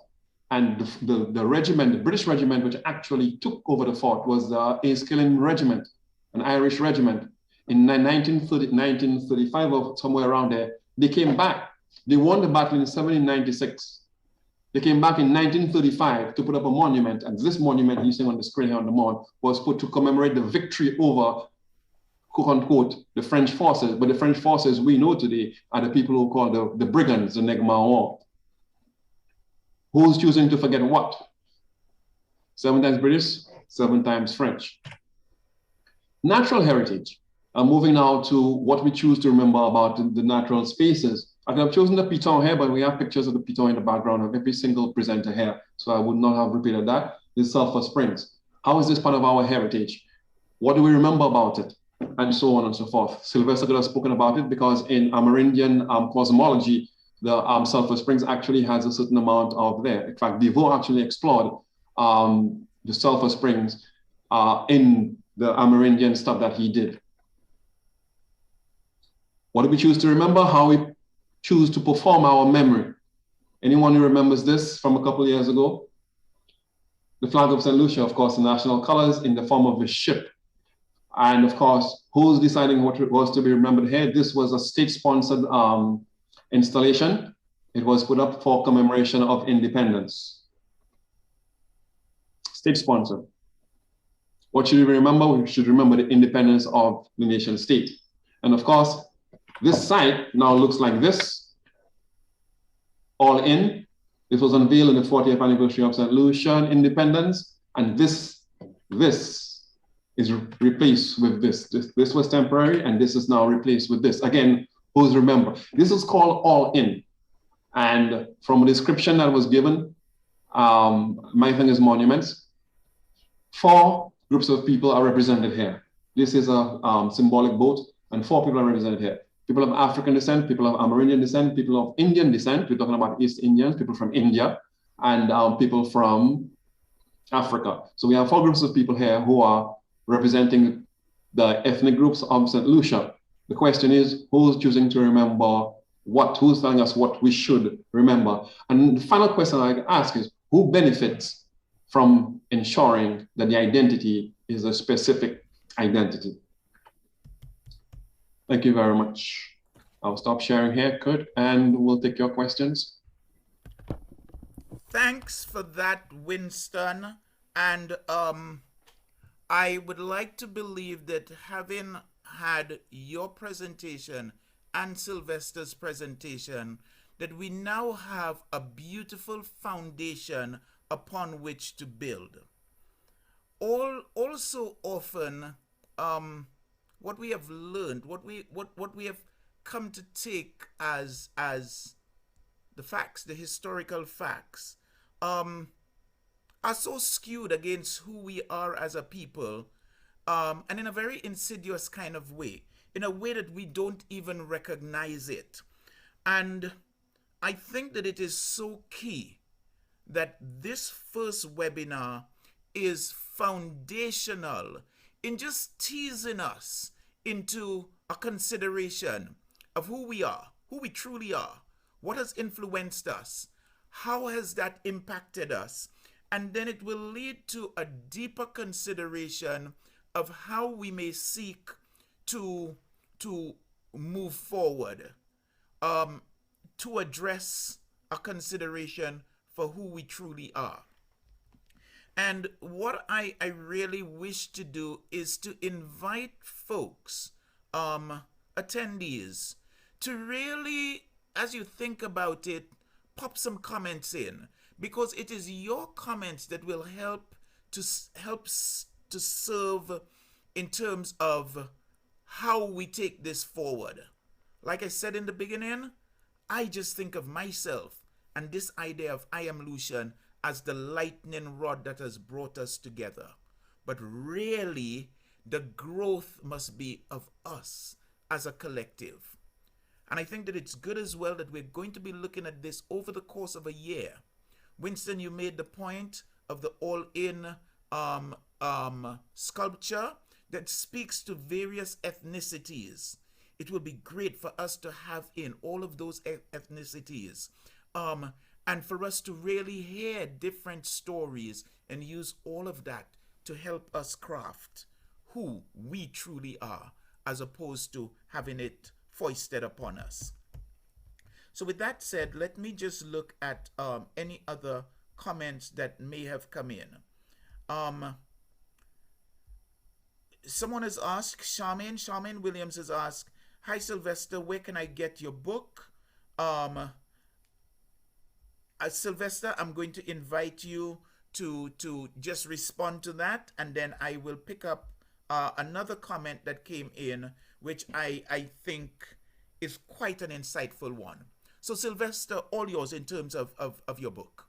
And the regiment, the British regiment, which actually took over the fort was the Enniskillen Regiment, an Irish regiment. In 1935 or somewhere around there, they came back. They won the battle in 1796. They came back in 1935 to put up a monument, and this monument you see on the screen here on the mount was put to commemorate the victory over, quote unquote, the French forces. But the French forces we know today are the people who call the brigands, the Negmaon. Who's choosing to forget what? 7 times British, 7 times French. Natural heritage. I'm moving now to what we choose to remember about the natural spaces. I've chosen the piton here, but we have pictures of the piton in the background of every single presenter here, so I would not have repeated that. This Sulphur Springs. How is this part of our heritage? What do we remember about it? And so on and so forth. Sylvester Clauzel has spoken about it because in Amerindian cosmology, the Sulphur Springs actually has a certain amount of there. In fact, Deveau actually explored the Sulphur Springs in the Amerindian stuff that he did. What do we choose to remember? How we choose to perform our memory. Anyone who remembers this from a couple of years ago? The flag of St. Lucia, of course, the national colors in the form of a ship. And of course, who's deciding what was to be remembered here? This was a state-sponsored installation. It was put up for commemoration of independence. State-sponsored. What should we remember? We should remember the independence of the nation state. And of course, this site now looks like this, all in. This was unveiled in the 40th anniversary of St. Lucian independence, and this is replaced with this. This was temporary, and this is now replaced with this. Again, who's remember? This is called all in. And from a description that was given, my thing is monuments. 4 groups of people are represented here. This is a symbolic boat, and 4 people are represented here. People of African descent, people of Amerindian descent, people of Indian descent. We're talking about East Indians, people from India, and people from Africa. So we have 4 groups of people here who are representing the ethnic groups of St. Lucia. The question is, who's choosing to remember what? Who's telling us what we should remember? And the final question I ask is, who benefits from ensuring that the identity is a specific identity? Thank you very much. I'll stop sharing here, Kurt, and we'll take your questions. Thanks for that, Winston. And I would like to believe that having had your presentation and Sylvester's presentation, that we now have a beautiful foundation upon which to build. Also often, what we have learned, what we have come to take as the facts, the historical facts, are so skewed against who we are as a people, and in a very insidious kind of way, in a way that we don't even recognize it. And I think that it is so key that this first webinar is foundational in just teasing us into a consideration of who we are, who we truly are, what has influenced us, how has that impacted us, and then it will lead to a deeper consideration of how we may seek to move forward, to address a consideration for who we truly are. And what I really wish to do is to invite folks, attendees, to really, as you think about it, pop some comments in, because it is your comments that will help to serve in terms of how we take this forward. Like I said in the beginning, I just think of myself and this idea of I Am Lucian as the lightning rod that has brought us together. But really, the growth must be of us as a collective. And I think that it's good as well that we're going to be looking at this over the course of a year. Winston, you made the point of the all-in sculpture that speaks to various ethnicities. It will be great for us to have in all of those ethnicities, and for us to really hear different stories and use all of that to help us craft who we truly are, as opposed to having it foisted upon us. So with that said, let me just look at any other comments that may have come in. Someone has asked, Charmaine Williams has asked, "Hi Sylvester, where can I get your book?" Sylvester, I'm going to invite you to just respond to that, and then I will pick up another comment that came in, which I think is quite an insightful one. So Sylvester, all yours in terms of your book.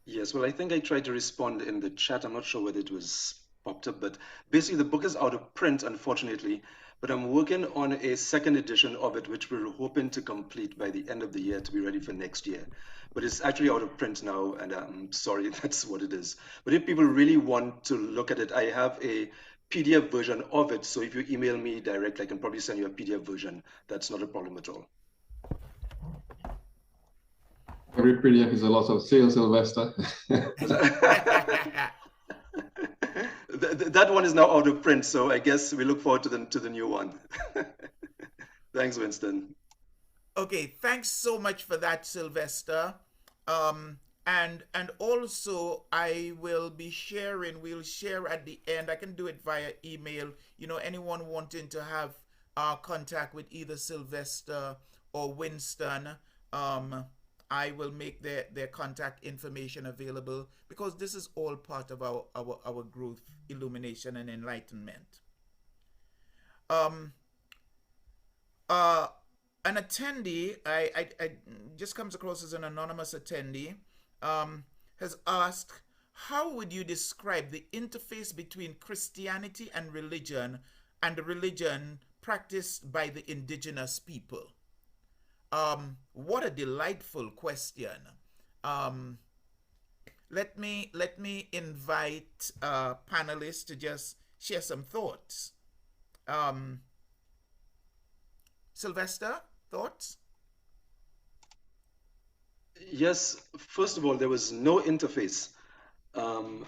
Yes, well, I think I tried to respond in the chat. I'm not sure whether it was popped up, but basically the book is out of print, unfortunately, but I'm working on a second edition of it, which we're hoping to complete by the end of the year to be ready for next year. But it's actually out of print now, and I'm sorry, that's what it is. But if people really want to look at it, I have a PDF version of it, so if you email me direct, I can probably send you a PDF version. That's not a problem at all. Every PDF is a lot of sales, Sylvester. That one is now out of print, so I guess we look forward to the new one. Thanks, Winston. Okay, thanks so much for that, Sylvester. And also I will be sharing, we'll share at the end, I can do it via email, you know, anyone wanting to have contact with either Sylvester or Winston, I will make their contact information available, because this is all part of our growth, illumination, and enlightenment. An attendee, I just comes across as an anonymous attendee, has asked, how would you describe the interface between Christianity and the religion practiced by the indigenous people? What a delightful question. Let me invite panelists to just share some thoughts. Sylvester, thoughts? Yes, first of all, there was no interface, and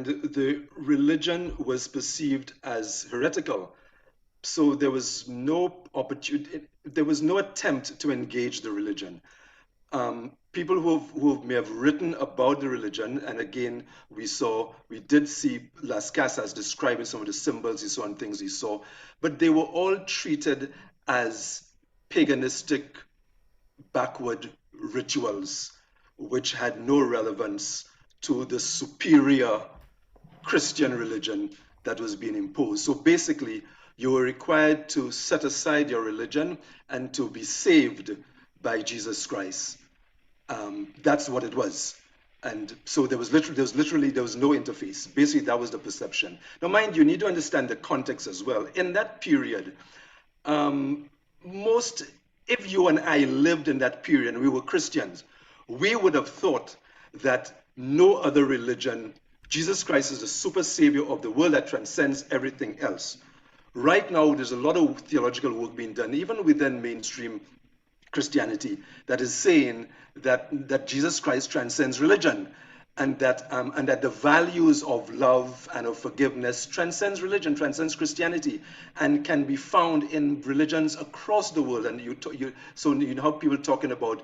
the religion was perceived as heretical. So there was no opportunity, there was no attempt to engage the religion. People who may have written about the religion, and again, we did see Las Casas describing some of the symbols he saw and things he saw, but they were all treated as paganistic, backward rituals, which had no relevance to the superior Christian religion that was being imposed. So basically, you were required to set aside your religion and to be saved by Jesus Christ. That's what it was. And so there was no interface. Basically, that was the perception. Now, mind you, need to understand the context as well. In that period, if you and I lived in that period and we were Christians, we would have thought that no other religion, Jesus Christ is the super savior of the world that transcends everything else. Right now, there's a lot of theological work being done, even within mainstream Christianity, that is saying that Jesus Christ transcends religion. and that the values of love and of forgiveness transcends religion, transcends Christianity, and can be found in religions across the world. And so you know how people talking about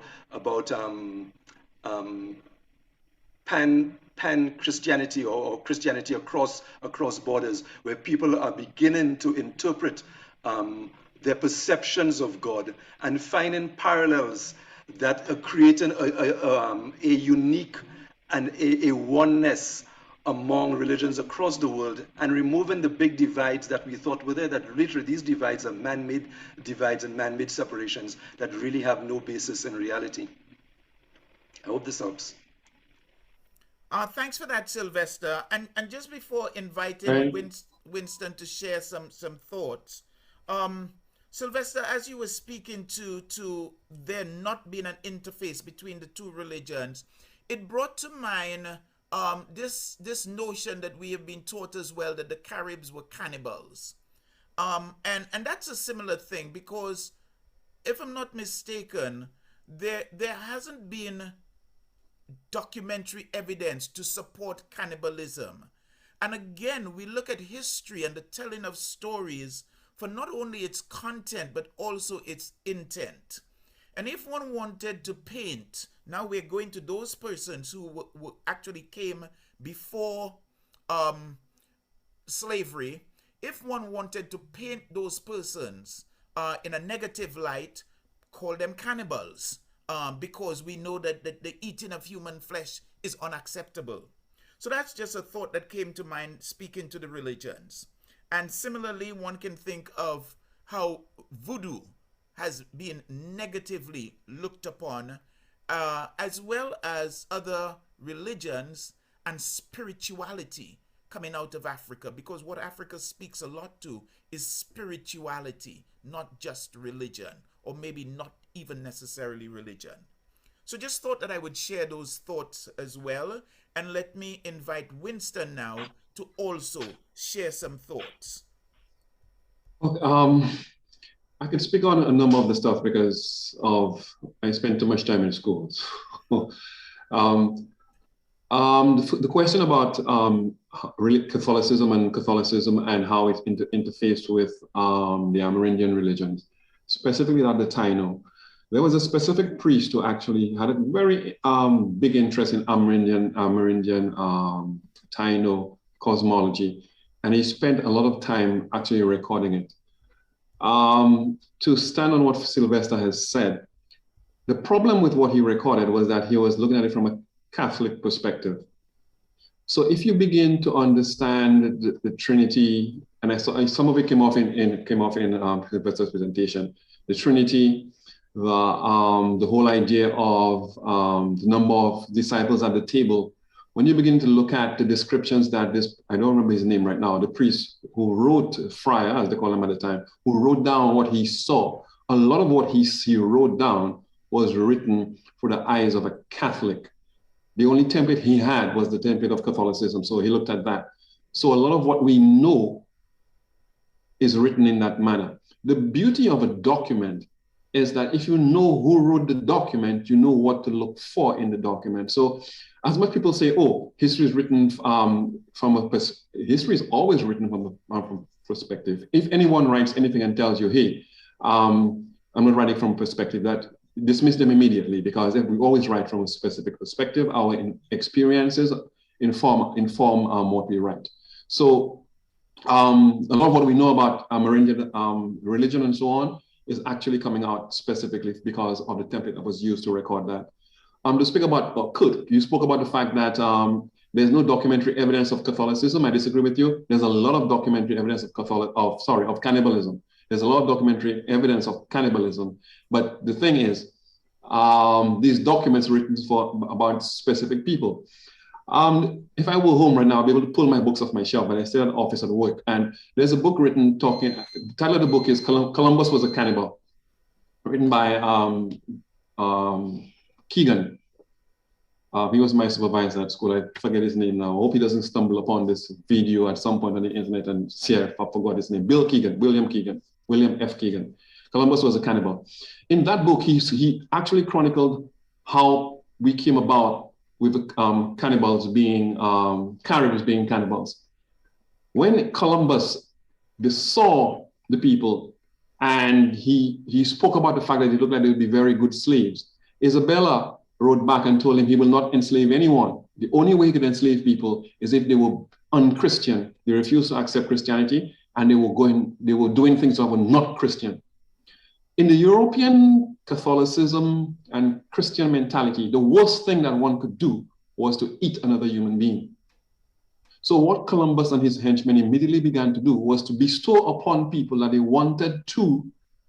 pan Christianity or Christianity across borders, where people are beginning to interpret their perceptions of God and finding parallels that are creating a unique and a oneness among religions across the world, and removing the big divides that we thought were there, that literally these divides are man-made divides and man-made separations that really have no basis in reality. I hope this helps. Thanks for that, Sylvester. And just before inviting Winston to share some thoughts, Sylvester, as you were speaking to there not being an interface between the two religions, it brought to mind this notion that we have been taught as well, that the Caribs were cannibals. And that's a similar thing, because if I'm not mistaken, there hasn't been documentary evidence to support cannibalism. And again, we look at history and the telling of stories for not only its content, but also its intent. And if one wanted to paint, now we're going to those persons who actually came before slavery, if one wanted to paint those persons in a negative light, call them cannibals, because we know that the eating of human flesh is unacceptable. So that's just a thought that came to mind speaking to the religions. And similarly, one can think of how voodoo has been negatively looked upon, as well as other religions and spirituality coming out of Africa, because what Africa speaks a lot to is spirituality, not just religion, or maybe not even necessarily religion. So just thought that I would share those thoughts as well, and let me invite Winston now to also share some thoughts. I could speak on a number of the stuff because I spent too much time in schools. The question about really Catholicism and how it interfaced with the Amerindian religions, specifically at the Taino. There was a specific priest who actually had a very big interest in Amerindian Taino cosmology, and he spent a lot of time actually recording it. To stand on what Sylvester has said, the problem with what he recorded was that he was looking at it from a Catholic perspective. So if you begin to understand the Trinity, and some of it came off in Sylvester's presentation, the Trinity, the whole idea of the number of disciples at the table. When you begin to look at the descriptions that I don't remember his name right now, the priest who wrote, friar, as they call him at the time, who wrote down what he saw, a lot of what he wrote down was written for the eyes of a Catholic. The only template he had was the template of Catholicism, so he looked at that. So a lot of what we know is written in that manner. The beauty of a document is that if you know who wrote the document, you know what to look for in the document. So as much people say, oh, history is written history is always written from a perspective. If anyone writes anything and tells you, hey, I'm not writing from a perspective, that dismiss them immediately, because we always write from a specific perspective. Our experiences inform what we write. So a lot of what we know about Amerindian religion and so on is actually coming out specifically because of the template that was used to record that. To speak about Kirk, you spoke about the fact that there's no documentary evidence of Catholicism. I disagree with you. There's a lot of documentary evidence of cannibalism. There's a lot of documentary evidence of cannibalism. But the thing is, these documents written about specific people. If I were home right now, I'd be able to pull my books off my shelf, but I still have an office at work. And there's a book written the title of the book is Columbus Was a Cannibal, written by Keegan. He was my supervisor at school. I forget his name now. I hope he doesn't stumble upon this video at some point on the internet and see if I forgot his name. William F. Keegan. Columbus Was a Cannibal. In that book, he actually chronicled how we came about with cannibals being, Caribs being cannibals. When Columbus saw the people and he spoke about the fact that they looked like they would be very good slaves, Isabella wrote back and told him he will not enslave anyone. The only way he could enslave people is if they were unchristian. They refused to accept Christianity, and they were doing things that were not Christian. In the European Catholicism and Christian mentality, the worst thing that one could do was to eat another human being. So what Columbus and his henchmen immediately began to do was to bestow upon people that they wanted to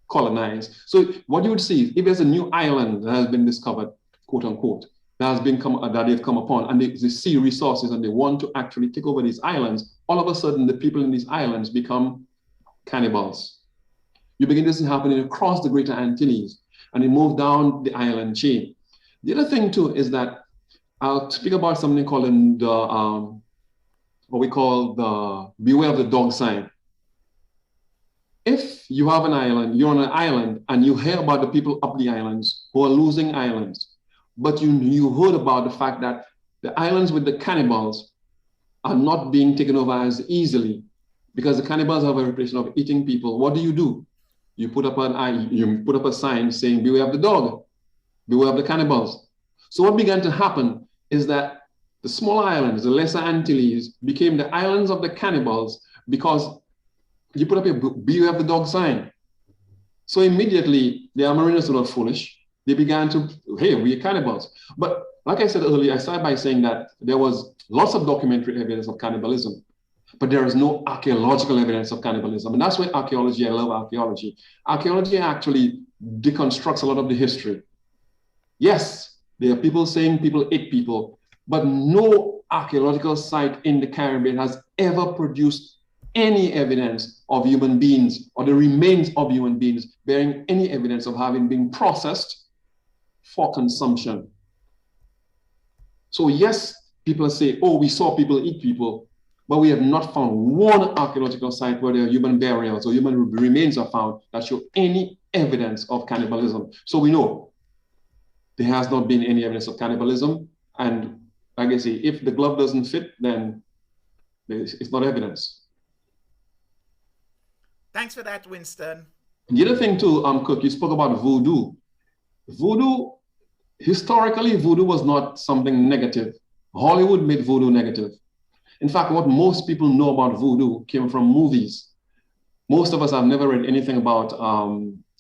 colonize. So what you would see is if there's a new island that has been discovered, quote unquote, that they've come upon, and they see resources and they want to actually take over these islands, all of a sudden the people in these islands become cannibals. You begin to see happening across the Greater Antilles, and they move down the island chain. The other thing too is that I'll speak about something called what we call the beware of the dog sign. If you have an island, you're on an island, and you hear about the people up the islands who are losing islands, but you heard about the fact that the islands with the cannibals are not being taken over as easily because the cannibals have a reputation of eating people. What do? You put up a sign saying, beware of the dog, beware of the cannibals. So what began to happen is that the small islands, the Lesser Antilles, became the islands of the cannibals because you put up a beware of the dog sign. So immediately, the Amerindians were not foolish. They began to, hey, we're cannibals. But like I said earlier, I started by saying that there was lots of documentary evidence of cannibalism, but there is no archaeological evidence of cannibalism. And that's why archaeology, I love archaeology. Archaeology actually deconstructs a lot of the history. Yes, there are people saying people ate people, but no archaeological site in the Caribbean has ever produced any evidence of human beings or the remains of human beings bearing any evidence of having been processed for consumption. So yes, people say, oh, we saw people eat people, but we have not found one archaeological site where there are human burials or human remains are found that show any evidence of cannibalism. So we know there has not been any evidence of cannibalism. And like I say, if the glove doesn't fit, then it's not evidence. Thanks for that, Winston. The other thing too, Kirk, you spoke about voodoo. Historically, voodoo was not something negative. Hollywood made voodoo negative. In fact, what most people know about voodoo came from movies. Most of us have never read anything about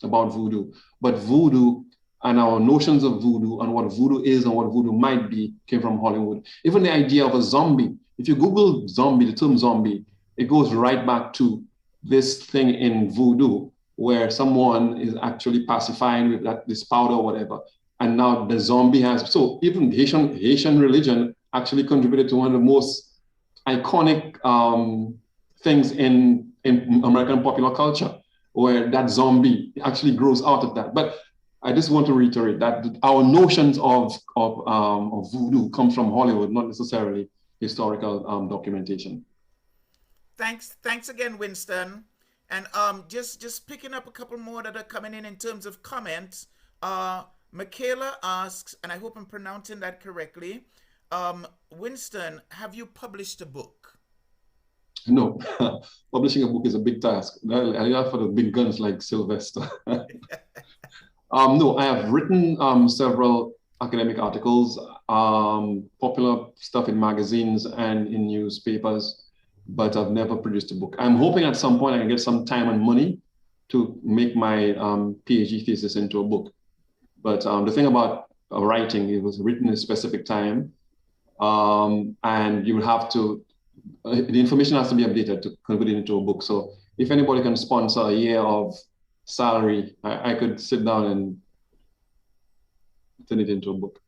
voodoo, but voodoo and our notions of voodoo and what voodoo is and what voodoo might be came from Hollywood. Even the idea of a zombie, if you Google zombie, the term zombie, it goes right back to this thing in voodoo where someone is actually pacifying with this powder or whatever. And now the zombie has, so even Haitian religion actually contributed to one of the most iconic things in American popular culture, where that zombie actually grows out of that. But I just want to reiterate that our notions of voodoo come from Hollywood, not necessarily historical documentation. Thanks again, Winston. And just picking up a couple more that are coming in terms of comments. Michaela asks, and I hope I'm pronouncing that correctly, Winston, have you published a book? No, publishing a book is a big task. I have for the big guns like Sylvester. No, I have written several academic articles, popular stuff in magazines and in newspapers, but I've never produced a book. I'm hoping at some point I can get some time and money to make my PhD thesis into a book. But the thing about writing, it was written in a specific time, and you will have to, the information has to be updated to convert it into a book. So if anybody can sponsor a year of salary, I could sit down and turn it into a book.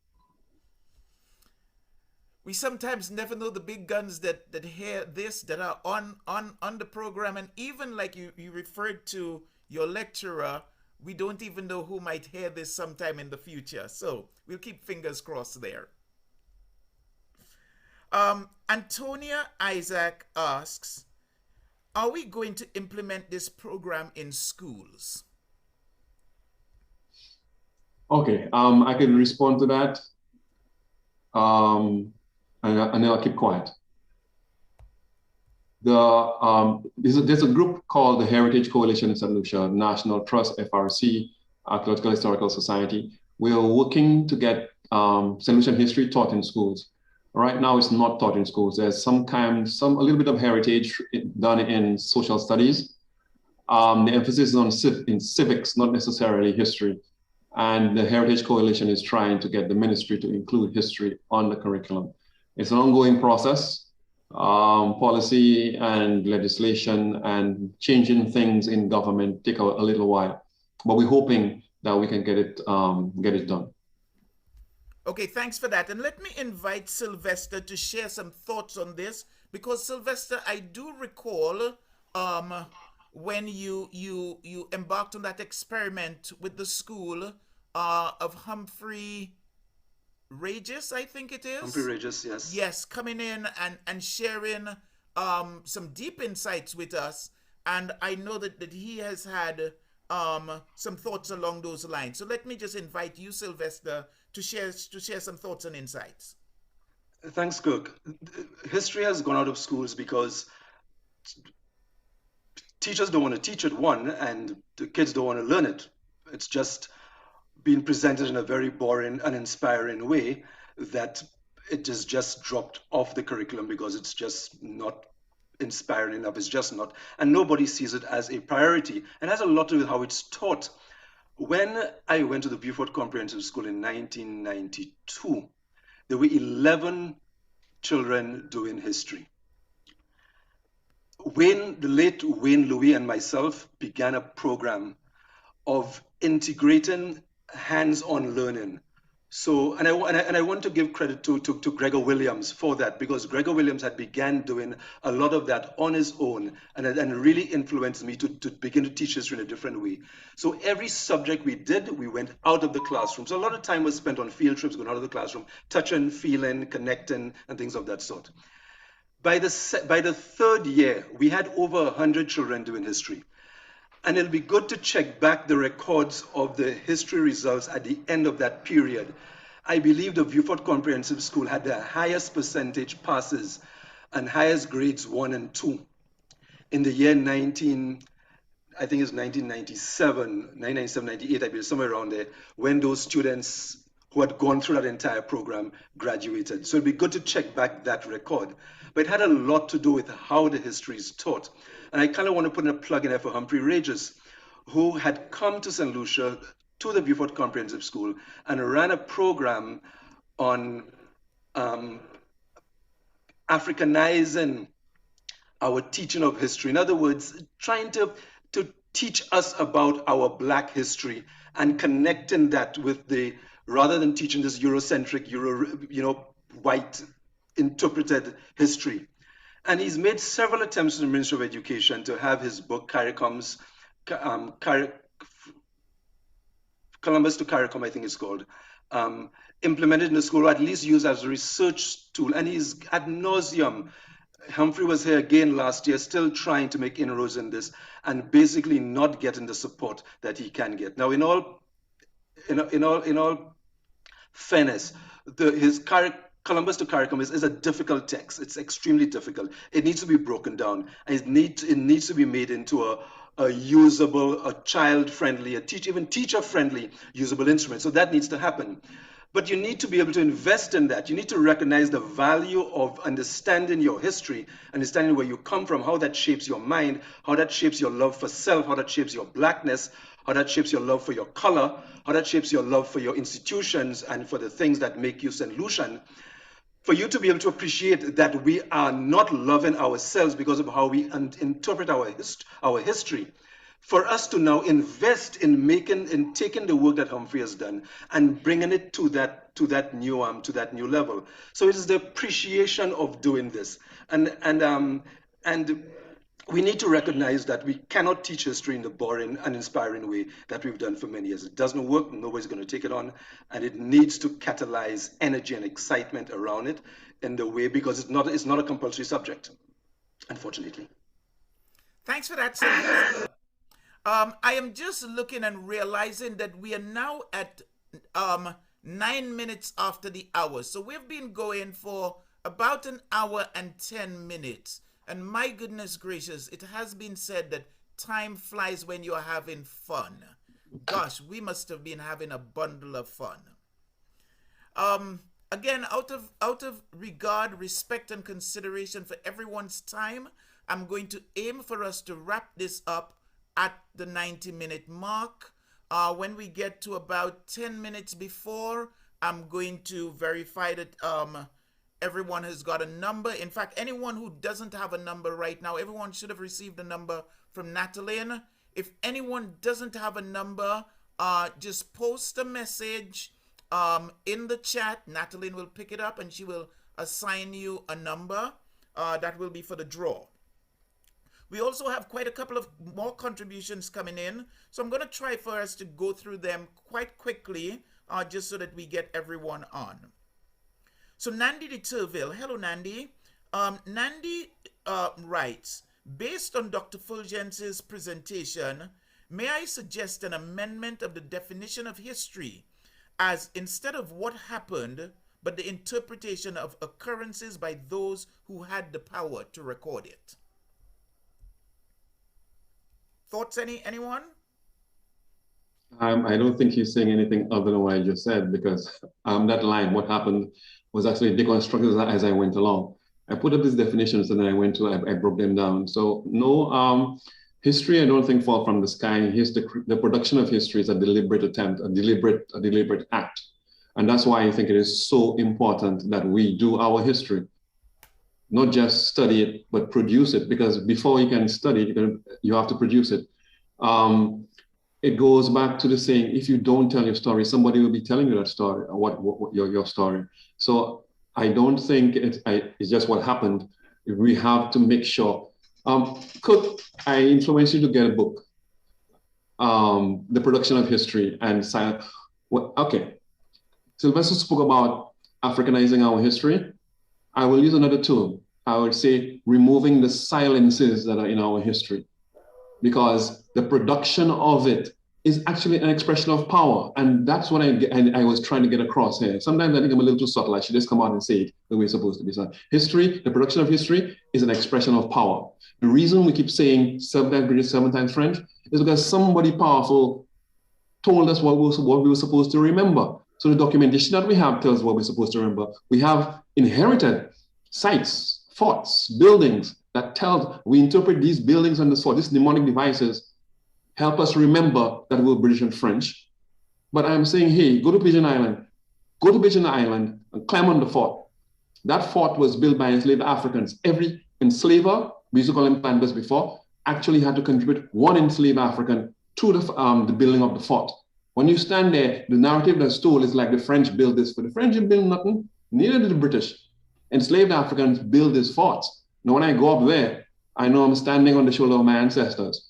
We sometimes never know the big guns that hear this, that are on the program, and even like you referred to your lecturer, we don't even know who might hear this sometime in the future. So we'll keep fingers crossed there. Antonia Isaac asks, are we going to implement this program in schools? Okay, I can respond to that. and then I'll keep quiet. There's a group called the Heritage Coalition in St Lucia, National Trust, FRC, Archaeological Historical Society. We are working to get St Lucian history taught in schools. Right now, it's not taught in schools. There's a little bit of heritage done in social studies. The emphasis is on in civics, not necessarily history. And the Heritage Coalition is trying to get the ministry to include history on the curriculum. It's an ongoing process. Policy and legislation and changing things in government take a little while, but we're hoping that we can get it done. Okay, thanks for that. And let me invite Sylvester to share some thoughts on this, because Sylvester, I do recall when you embarked on that experiment with the school of Humphrey Regis, I think it is. Humphrey Regis, yes. Yes, coming in and sharing some deep insights with us. And I know that he has had some thoughts along those lines. So let me just invite you, Sylvester, to share some thoughts and insights. Thanks, Kirk. History has gone out of schools because teachers don't want to teach it, one, and the kids don't want to learn it. It's just being presented in a very boring, uninspiring way that it is just dropped off the curriculum because it's just not inspiring enough. It's just not. And nobody sees it as a priority. And it has a lot to do with how it's taught. When I went to the Beaufort Comprehensive School in 1992, there were 11 children doing history. The late Wayne Louis and myself began a program of integrating hands-on learning. So, and I want to give credit to Gregor Williams for that, because Gregor Williams had began doing a lot of that on his own and really influenced me to begin to teach history in a different way. So every subject we did, we went out of the classroom. So a lot of time was spent on field trips, going out of the classroom, touching, feeling, connecting, and things of that sort. By the third year, we had over 100 children doing history. And it'll be good to check back the records of the history results at the end of that period. I believe the Beaufort Comprehensive School had the highest percentage passes and highest grades 1 and 2 in the year 1997, 98, I believe, somewhere around there, when those students who had gone through that entire program graduated. So it'd be good to check back that record. But it had a lot to do with how the history is taught. And I kind of want to put in a plug in there for Humphrey Regis, who had come to St. Lucia, to the Beaufort Comprehensive School, and ran a program on Africanizing our teaching of history. In other words, trying to teach us about our Black history and connecting that with rather than teaching this Eurocentric, white interpreted history. And he's made several attempts in the Ministry of Education to have his book, Columbus to CARICOM, I think it's called, implemented in the school, or at least used as a research tool. And he's ad nauseum. Humphrey was here again last year, still trying to make inroads in this, and basically not getting the support that he can get. Now, in all fairness, his Columbus to CARICOM is a difficult text. It's extremely difficult. It needs to be broken down, and it needs to be made into a usable, a child-friendly, even teacher-friendly usable instrument. So that needs to happen. But you need to be able to invest in that. You need to recognize the value of understanding your history, understanding where you come from, how that shapes your mind, how that shapes your love for self, how that shapes your Blackness, how that shapes your love for your color, how that shapes your love for your institutions and for the things that make you St. Lucian. For you to be able to appreciate that we are not loving ourselves because of how we interpret our history. For us to now invest in taking the work that Humphrey has done and bringing it to that new level. So it is the appreciation of doing this, and we need to recognize that we cannot teach history in the boring, uninspiring way that we've done for many years. It doesn't work. Nobody's going to take it on, and it needs to catalyze energy and excitement around it in the way, because it's not a compulsory subject, unfortunately. Thanks for that, Sylvester. I am just looking and realizing that we are now at 9 minutes after the hour. So we've been going for about an hour and 10 minutes. And my goodness gracious, it has been said that time flies when you're having fun. Gosh, we must have been having a bundle of fun. Again, out of regard, respect, and consideration for everyone's time, I'm going to aim for us to wrap this up at the 90-minute mark. When we get to about 10 minutes before, I'm going to verify that everyone has got a number. In fact, anyone who doesn't have a number right now, everyone should have received a number from Natalie. If anyone doesn't have a number, just post a message in the chat. Natalie will pick it up and she will assign you a number that will be for the draw. We also have quite a couple of more contributions coming in, so I'm going to try for us to go through them quite quickly, just so that we get everyone on. So Nandi de Turville, hello Nandi. Nandi writes, based on Dr. Phulgence's presentation, may I suggest an amendment of the definition of history as instead of what happened, but the interpretation of occurrences by those who had the power to record it. Thoughts, anyone? I don't think he's saying anything other than what I just said, because that line, what happened, was actually deconstructed as I went along. I put up these definitions and then I broke them down. So no, history, I don't think fall from the sky. The production of history is a deliberate attempt, a deliberate act. And that's why I think it is so important that we do our history. Not just study it, but produce it, because before you can study it, you have to produce it. It goes back to the saying, if you don't tell your story, somebody will be telling you that story, what your story. So I don't think it's just what happened. We have to make sure. Kirk, I influenced you to get a book, The Production of History and Science. Well, okay, Sylvester spoke about Africanizing our history. I will use another term. I would say removing the silences that are in our history, because the production of it is actually an expression of power. And that's what I was trying to get across here. Sometimes I think I'm a little too subtle. I should just come out and say it the way it's supposed to be. So history, the production of history is an expression of power. The reason we keep saying 7 times British, 7 times French is because somebody powerful told us what we were supposed to remember. So the documentation that we have tells what we're supposed to remember. We have inherited sites, forts, buildings that tell, we interpret these buildings and the fort, these mnemonic devices help us remember that we're British and French. But I'm saying, hey, go to Pigeon Island and climb on the fort. That fort was built by enslaved Africans. Every enslaver, we used to call them planters before, actually had to contribute one enslaved African to the building of the fort. When you stand there, the narrative that's told is like the French built this, but the French didn't build nothing, neither did the British. Enslaved Africans built these forts. Now, when I go up there, I know I'm standing on the shoulder of my ancestors.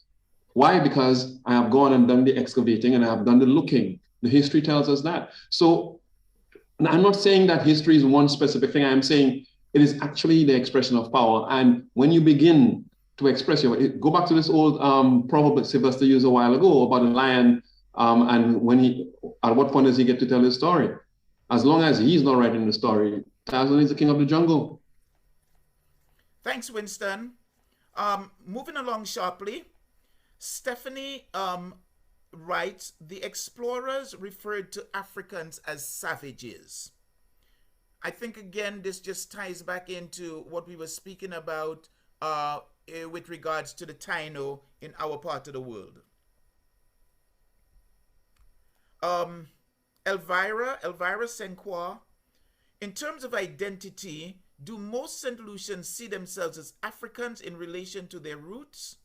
Why? Because I have gone and done the excavating and I have done the looking. The history tells us that. So I'm not saying that history is one specific thing. I'm saying it is actually the expression of power. And when you begin to express go back to this old proverb that Sylvester used a while ago about a lion, and at what point does he get to tell his story? As long as he's not writing the story, Tarzan is the king of the jungle. Thanks, Winston. Moving along sharply, Stephanie writes, the explorers referred to Africans as savages. I think, again, this just ties back into what we were speaking about with regards to the Taino in our part of the world. Elvira Senqua, in terms of identity, do most St. Lucians see themselves as Africans in relation to their roots?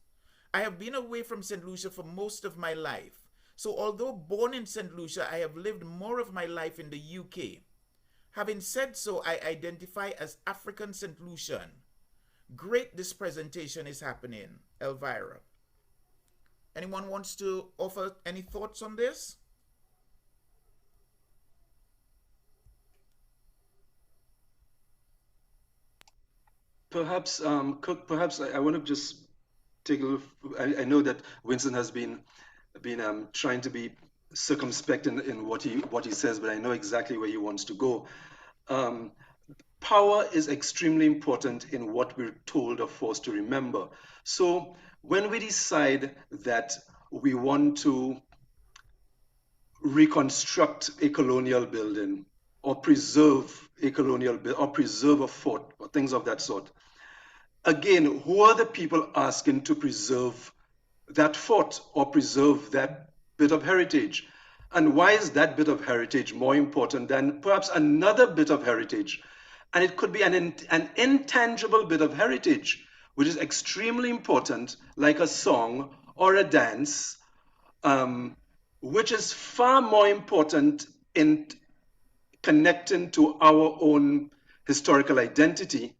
I have been away from St. Lucia for most of my life. So although born in St. Lucia, I have lived more of my life in the UK. Having said so, I identify as African St. Lucian. Great this presentation is happening, Elvira. Anyone wants to offer any thoughts on this? Perhaps, Cook, perhaps I want to just take a look. I know that Winston has been trying to be circumspect in what he says, but I know exactly where he wants to go. Power is extremely important in what we're told or forced to remember. So when we decide that we want to reconstruct a colonial building or preserve a colonial building or preserve a fort or things of that sort, again, who are the people asking to preserve that fort or preserve that bit of heritage? And why is that bit of heritage more important than perhaps another bit of heritage? And it could be an intangible bit of heritage, which is extremely important, like a song or a dance, which is far more important in connecting to our own historical identity,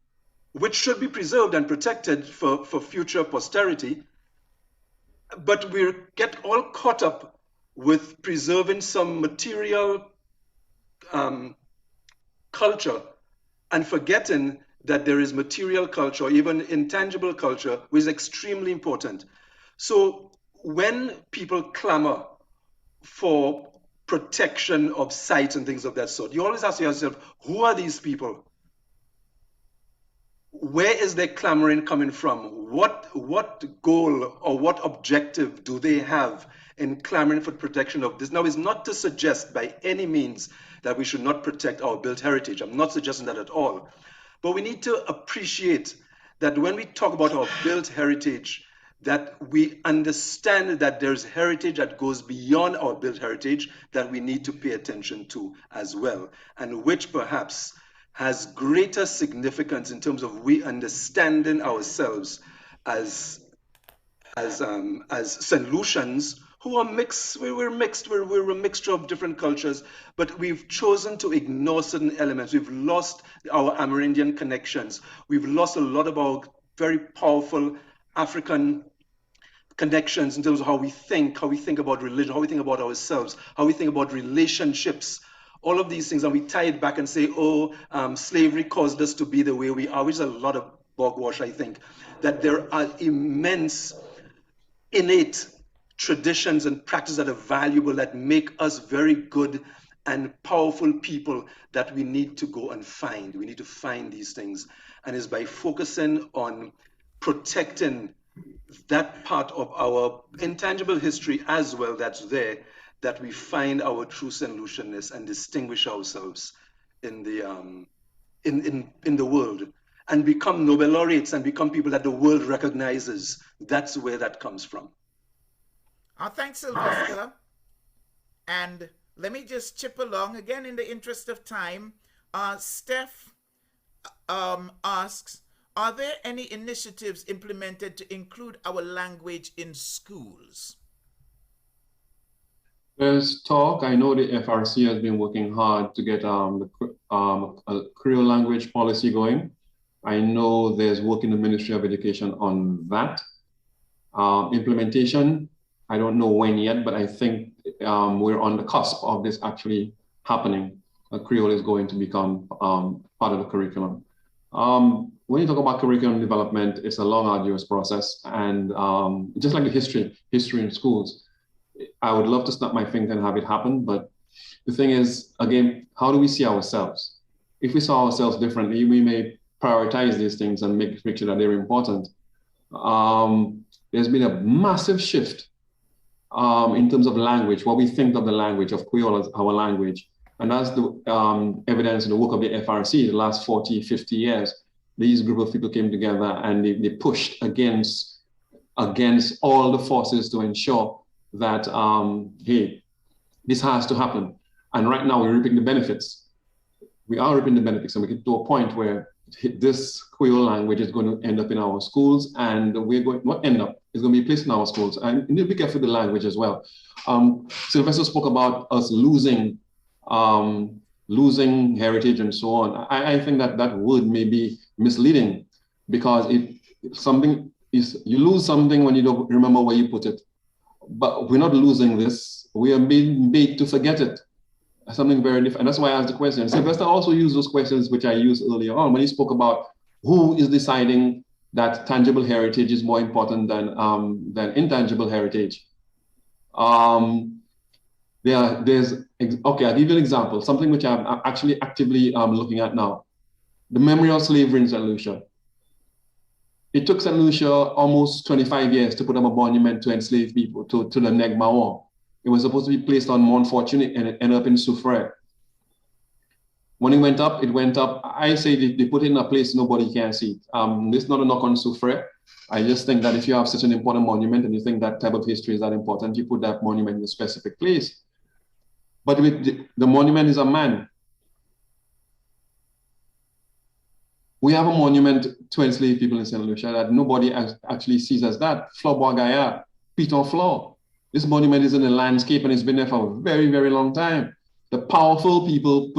which should be preserved and protected for future posterity. But we get all caught up with preserving some material culture and forgetting that there is material culture, even intangible culture, which is extremely important. So when people clamor for protection of sites and things of that sort, you always ask yourself, who are these people? Where is their clamoring coming from? What goal or what objective do they have in clamoring for protection of this? Now, it's not to suggest by any means that we should not protect our built heritage. I'm not suggesting that at all. But we need to appreciate that when we talk about our built heritage, that we understand that there's heritage that goes beyond our built heritage that we need to pay attention to as well, and which perhaps has greater significance in terms of we understanding ourselves as St. Lucians who are mixed. We're mixed. We're a mixture of different cultures, but we've chosen to ignore certain elements. We've lost our Amerindian connections. We've lost a lot of our very powerful African connections in terms of how we think about religion, how we think about ourselves, how we think about relationships. All of these things, and we tie it back and say, slavery caused us to be the way we are, which is a lot of bogwash, I think. That there are immense innate traditions and practices that are valuable, that make us very good and powerful people that we need to go and find. We need to find these things. And it's by focusing on protecting that part of our intangible history as well that's there, that we find our true St. Lucianness and distinguish ourselves in the world and become Nobel laureates and become people that the world recognizes. That's where that comes from. Thanks, Sylvester. And let me just chip along again in the interest of time. Steph asks, are there any initiatives implemented to include our language in schools? There's talk. I know the FRC has been working hard to get a Creole language policy going. I know there's work in the Ministry of Education on that. Implementation, I don't know when yet, but I think we're on the cusp of this actually happening. Creole is going to become part of the curriculum. When you talk about curriculum development, it's a long, arduous process. And just like the history in schools, I would love to snap my finger and have it happen. But the thing is, again, how do we see ourselves? If we saw ourselves differently, we may prioritize these things and make sure that they're important. There's been a massive shift in terms of language, what we think of the language of Creole as our language. And that's the evidence in the work of the FRC the last 40, 50 years. These group of people came together and they pushed against all the forces to ensure that, hey, this has to happen. And right now we're reaping the benefits. We are reaping the benefits, and we get to a point where this Creole language is going to end up in our schools, and we're going not end up, it's going to be placed in our schools. And you need to be careful with the language as well. Sylvester spoke about us losing heritage and so on. I think that word may be misleading, because you lose something when you don't remember where you put it. But we're not losing this. We are being made to forget it. Something very different. And that's why I asked the question. Sylvester also used those questions which I used earlier on when he spoke about who is deciding that tangible heritage is more important than intangible heritage. The Okay, I'll give you an example, something which I'm actually actively looking at now. The memory of slavery in St. Lucia. It took St. Lucia almost 25 years to put up a monument to enslaved people, to the Negmaon. It was supposed to be placed on Mont Fortune and it ended up in Soufrière. When it went up, I say they put it in a place nobody can see. This is not a knock on Soufrière. I just think that if you have such an important monument and you think that type of history is that important, you put that monument in a specific place. But with the monument is a man. We have a monument to enslaved people in St. Lucia that nobody actually sees as that. Flore Bois-Gaillard, Piton Flore. This monument is in the landscape and it's been there for a very, very long time. The powerful people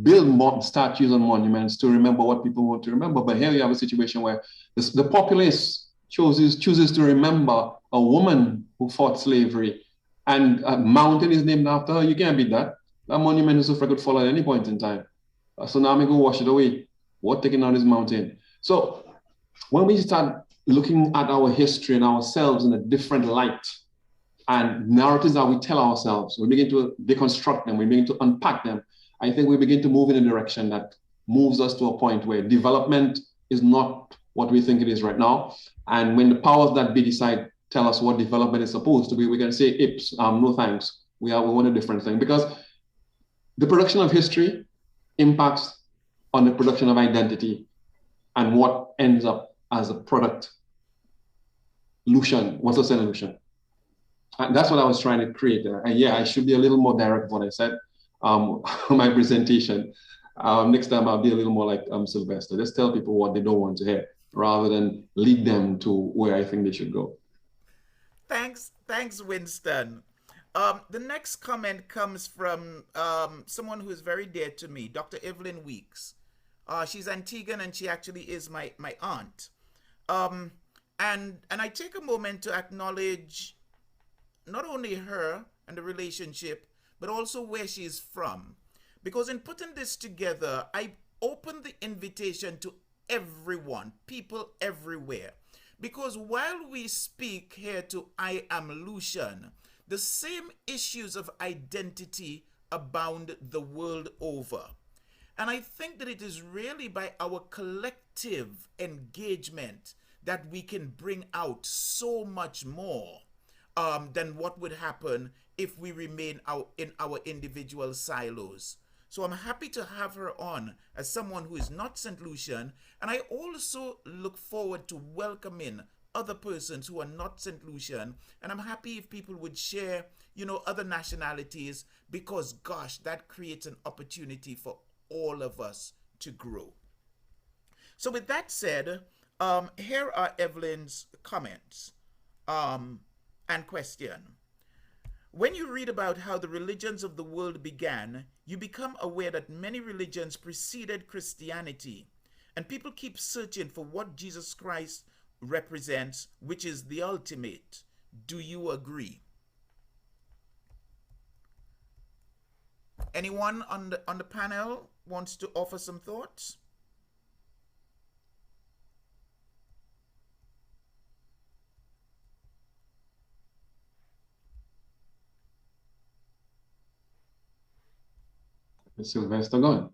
build statues and monuments to remember what people want to remember. But here you have a situation where the populace chooses to remember a woman who fought slavery, and a mountain is named after her. You can't beat that. That monument is could fall at any point in time. A tsunami go wash it away. What taking down this mountain? So when we start looking at our history and ourselves in a different light, and narratives that we tell ourselves, we begin to deconstruct them, we begin to unpack them, I think we begin to move in a direction that moves us to a point where development is not what we think it is right now. And when the powers that be decide, tell us what development is supposed to be, we can say, "Ips, no thanks. We want a different thing." Because the production of history impacts on the production of identity and what ends up as a product. Lucian, what's a Saint Lucian? And that's what I was trying to create there. And yeah, I should be a little more direct what I said my presentation. Next time I'll be a little more like Sylvester. Just tell people what they don't want to hear rather than lead them to where I think they should go. Thanks, Winston. The next comment comes from someone who is very dear to me, Dr. Evelyn Weeks. She's Antiguan and she actually is my aunt. And I take a moment to acknowledge not only her and the relationship, but also where she is from. Because in putting this together, I open the invitation to everyone, people everywhere. Because while we speak here to I Am Lucian, the same issues of identity abound the world over. And I think that it is really by our collective engagement that we can bring out so much more than what would happen if we remain in our individual silos. So I'm happy to have her on as someone who is not St. Lucian, and I also look forward to welcoming other persons who are not St. Lucian, and I'm happy if people would share, other nationalities, because gosh, that creates an opportunity for all of us to grow. So with that said, here are Evelyn's comments and question. When you read about how the religions of the world began, you become aware that many religions preceded Christianity, and people keep searching for what Jesus Christ represents, which is the ultimate. Do you agree? Anyone on the panel wants to offer some thoughts? Is Sylvester gone?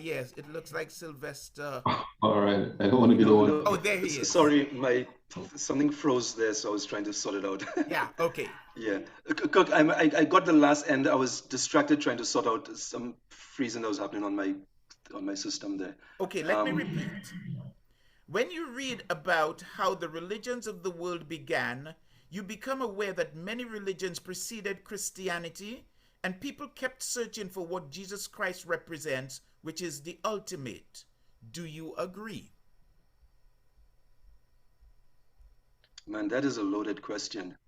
Yes, it looks like Sylvester. All right, I don't want to be the one. No. Oh, there he is. Sorry, something froze there, so I was trying to sort it out. Yeah, okay. Yeah, Kirk, I got the last end. I was distracted trying to sort out some freezing that was happening on my system there. Okay, let me repeat. When you read about how the religions of the world began, you become aware that many religions preceded Christianity, and people kept searching for what Jesus Christ represents, which is the ultimate. Do you agree? Man, that is a loaded question.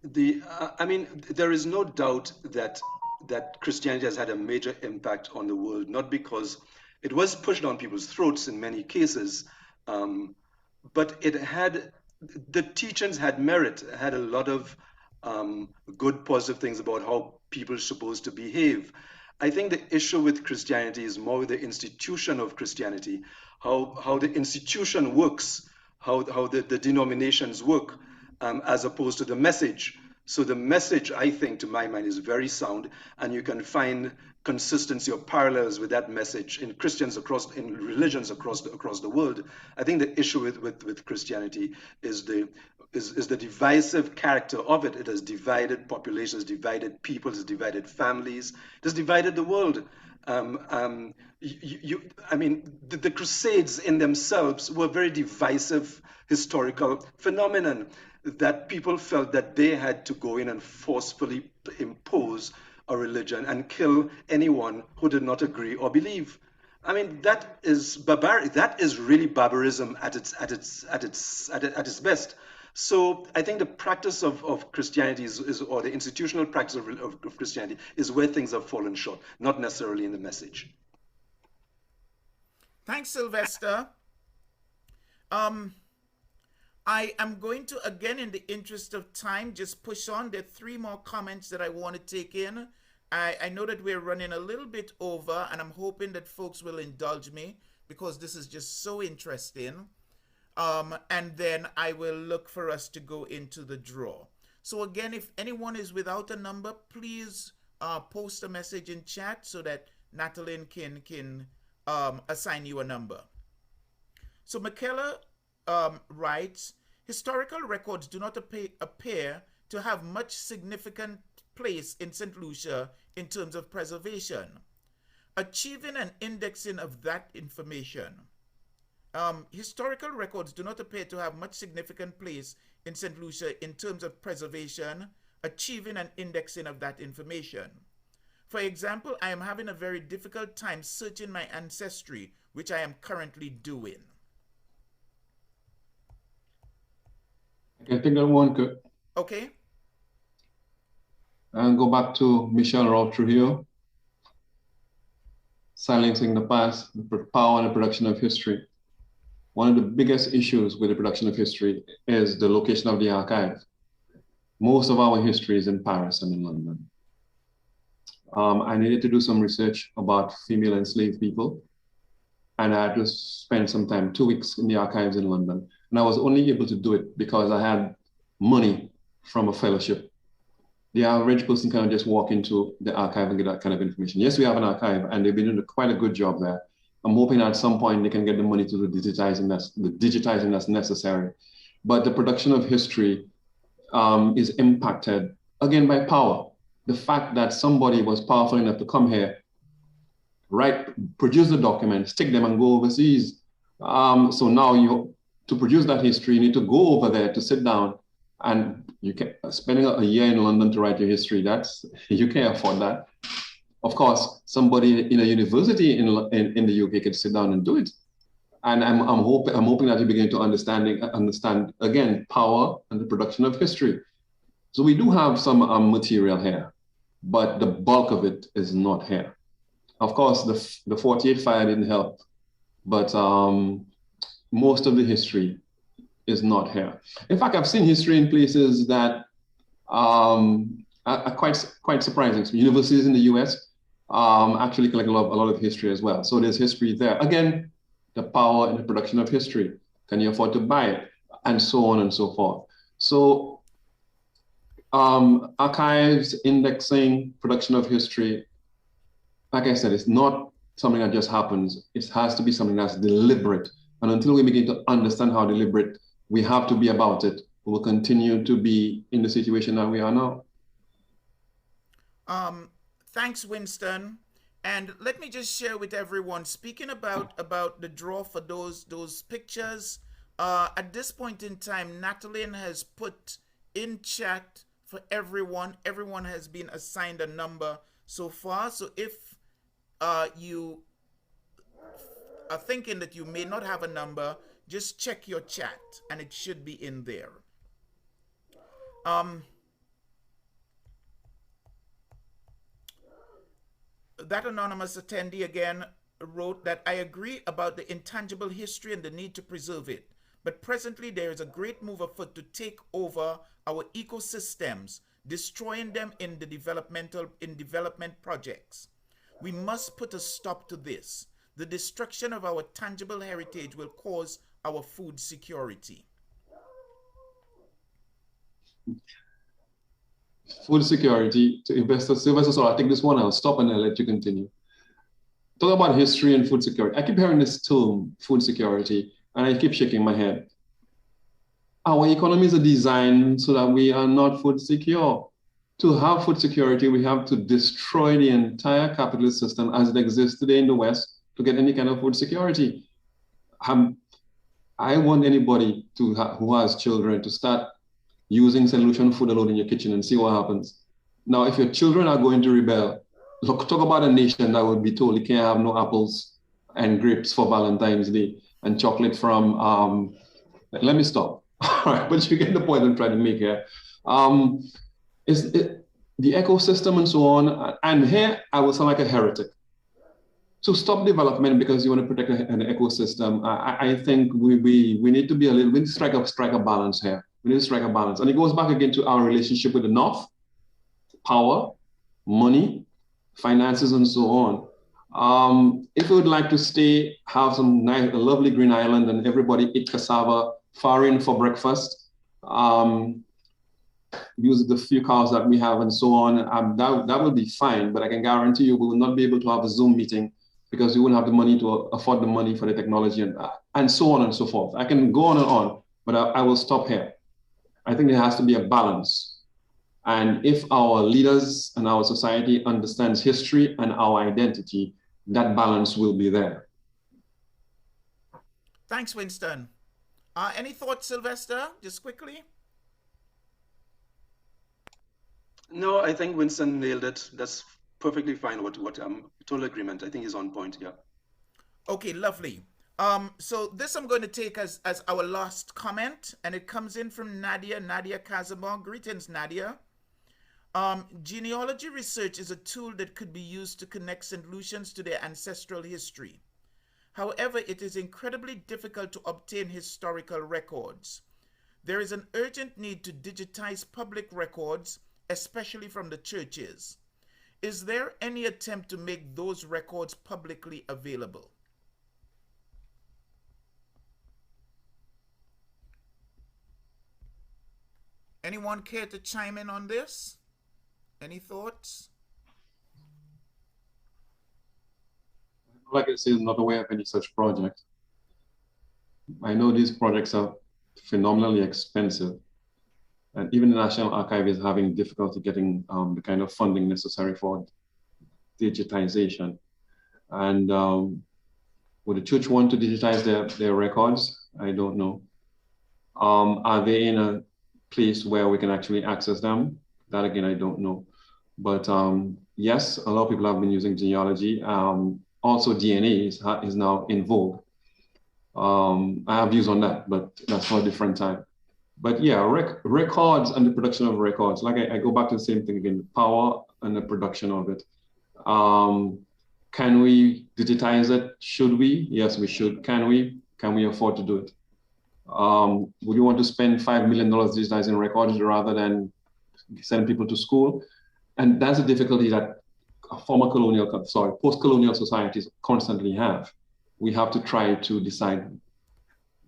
There is no doubt that Christianity has had a major impact on the world, not because it was pushed down people's throats in many cases, but the teachings had merit, had a lot of good, positive things about how people are supposed to behave. I think the issue with Christianity is more the institution of Christianity, how the institution works, how the denominations work, as opposed to the message. So the message, I think, to my mind, is very sound, and you can find consistency or parallels with that message in religions across the world. I think the issue with Christianity is the divisive character of it. It has divided populations, divided peoples, divided families, it has divided the world. I mean, the Crusades in themselves were a very divisive historical phenomenon, that people felt that they had to go in and forcefully impose a religion and kill anyone who did not agree or believe. I mean, that is barbaric. That is really barbarism at its best. So I think the practice of Christianity or the institutional practice of Christianity is where things have fallen short, not necessarily in the message. Thanks, Sylvester. I am going to, again, in the interest of time, just push on. There are 3 more comments that I want to take in. I know that we're running a little bit over, and I'm hoping that folks will indulge me because this is just so interesting. And then I will look for us to go into the draw. So again, if anyone is without a number, please post a message in chat so that Natalie can assign you a number. So Michaela writes, historical records do not appear to have much significant place in St. Lucia in terms of preservation. Achieving an indexing of that information. Historical records do not appear to have much significant place in St. Lucia in terms of preservation, achieving an indexing of that information. For example, I am having a very difficult time searching my ancestry, which I am currently doing. I can take that one, Kirk. Okay. And go back to Michel Roth Trujillo. Silencing the past, the power and the production of history. One of the biggest issues with the production of history is the location of the archive. Most of our history is in Paris and in London. I needed to do some research about female enslaved people, and I had to spend some time, 2 weeks in the archives in London. And I was only able to do it because I had money from a fellowship. The average person cannot just walk into the archive and get that kind of information. Yes, we have an archive, and they've been doing quite a good job there. I'm hoping at some point they can get the money to do the digitizing that's necessary. But the production of history is impacted, again, by power. The fact that somebody was powerful enough to come here, produce the documents, take them and go overseas. So now to produce that history, you need to go over there to sit down, and you can spending a year in London to write your history. You can't afford that. Of course, somebody in a university in the UK could sit down and do it. And I'm hoping that you begin to understand again power and the production of history. So we do have some material here, but the bulk of it is not here. Of course, the 48 fire didn't help, but most of the history is not here. In fact, I've seen history in places that are quite surprising. So universities in the US actually collect a lot of history as well. So there's history there. Again, the power and the production of history. Can you afford to buy it? And so on and so forth. So archives, indexing, production of history, like I said, it's not something that just happens. It has to be something that's deliberate. And until we begin to understand how deliberate we have to be about it, we will continue to be in the situation that we are now. Thanks, Winston. And let me just share with everyone, speaking about the draw for those pictures, at this point in time, Natalie has put in chat for everyone. Everyone has been assigned a number so far. So if you are thinking that you may not have a number, just check your chat and it should be in there. That anonymous attendee again wrote that I agree about the intangible history and the need to preserve it. But presently there is a great move afoot to take over our ecosystems, destroying them in development projects. We must put a stop to this. The destruction of our tangible heritage will cause our food security. food security to investors. Sylvester, so I'll take this one, I'll stop and I'll let you continue. Talk about history and food security. I keep hearing this term, food security, and I keep shaking my head. Our economies are designed so that we are not food secure. To have food security, we have to destroy the entire capitalist system as it exists today in the West to get any kind of food security. I want anybody who has children to start using St Lucian food alone in your kitchen and see what happens. Now, if your children are going to rebel, look, talk about a nation that would be told you can't have no apples and grapes for Valentine's Day and chocolate from, let me stop. All right, but you get the point I'm trying to make here. The ecosystem and so on, and here I will sound like a heretic. So stop development because you want to protect an ecosystem. I think we need to be we need to strike a balance here. We need to strike a balance. And it goes back again to our relationship with the North, power, money, finances, and so on. If we would like to have some nice, a lovely green island and everybody eat cassava, farin for breakfast, use the few cows that we have and so on, that will be fine, but I can guarantee you we will not be able to have a Zoom meeting because we won't have the money to afford the money for the technology and so on and so forth. I can go on, but I will stop here. I think there has to be a balance. And if our leaders and our society understands history and our identity, that balance will be there. Thanks, Winston. Any thoughts, Sylvester, just quickly? No, I think Winston nailed it. That's perfectly fine. Total agreement. I think he's on point. Yeah. Okay, lovely. So this I'm going to take as our last comment, and it comes in from Nadia Kazabon. Greetings, Nadia. Genealogy research is a tool that could be used to connect St. Lucians to their ancestral history. However, it is incredibly difficult to obtain historical records. There is an urgent need to digitize public records, especially from the churches. Is there any attempt to make those records publicly available? Anyone care to chime in on this? Any thoughts? Like I say, I'm not aware of any such project. I know these projects are phenomenally expensive, and even the National Archive is having difficulty getting the kind of funding necessary for digitization. And would the church want to digitize their records? I don't know. Are they in a place where we can actually access them? That again, I don't know. But yes, a lot of people have been using genealogy. Also, DNA is now in vogue. I have views on that, but that's for a different time. But yeah, records and the production of records, like I go back to the same thing again, the power and the production of it. Can we digitize it? Should we? Yes, we should. Can we? Can we afford to do it? Would you want to spend $5 million digitizing records rather than send people to school? And that's a difficulty that post-colonial societies constantly have. We have to try to decide,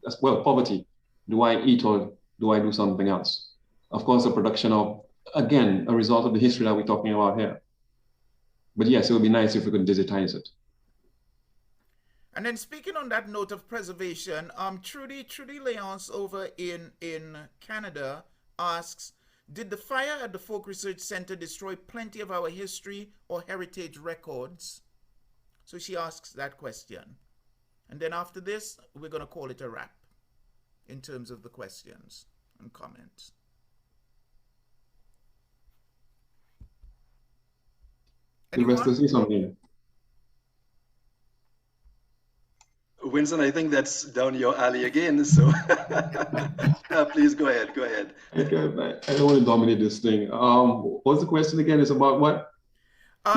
as well, poverty. Do I eat or do I do something else? Of course, the production of, again, a result of the history that we're talking about here. But yes, it would be nice if we could digitize it. And then speaking on that note of preservation, Trudy Leonce over in Canada asks, did the fire at the Folk Research Center destroy plenty of our history or heritage records? So she asks that question. And then after this, we're going to call it a wrap in terms of the questions and comments. Sylvester, say something. Winston, I think that's down your alley again, so please go ahead. I don't want to dominate this thing. What's the question again? It's about what?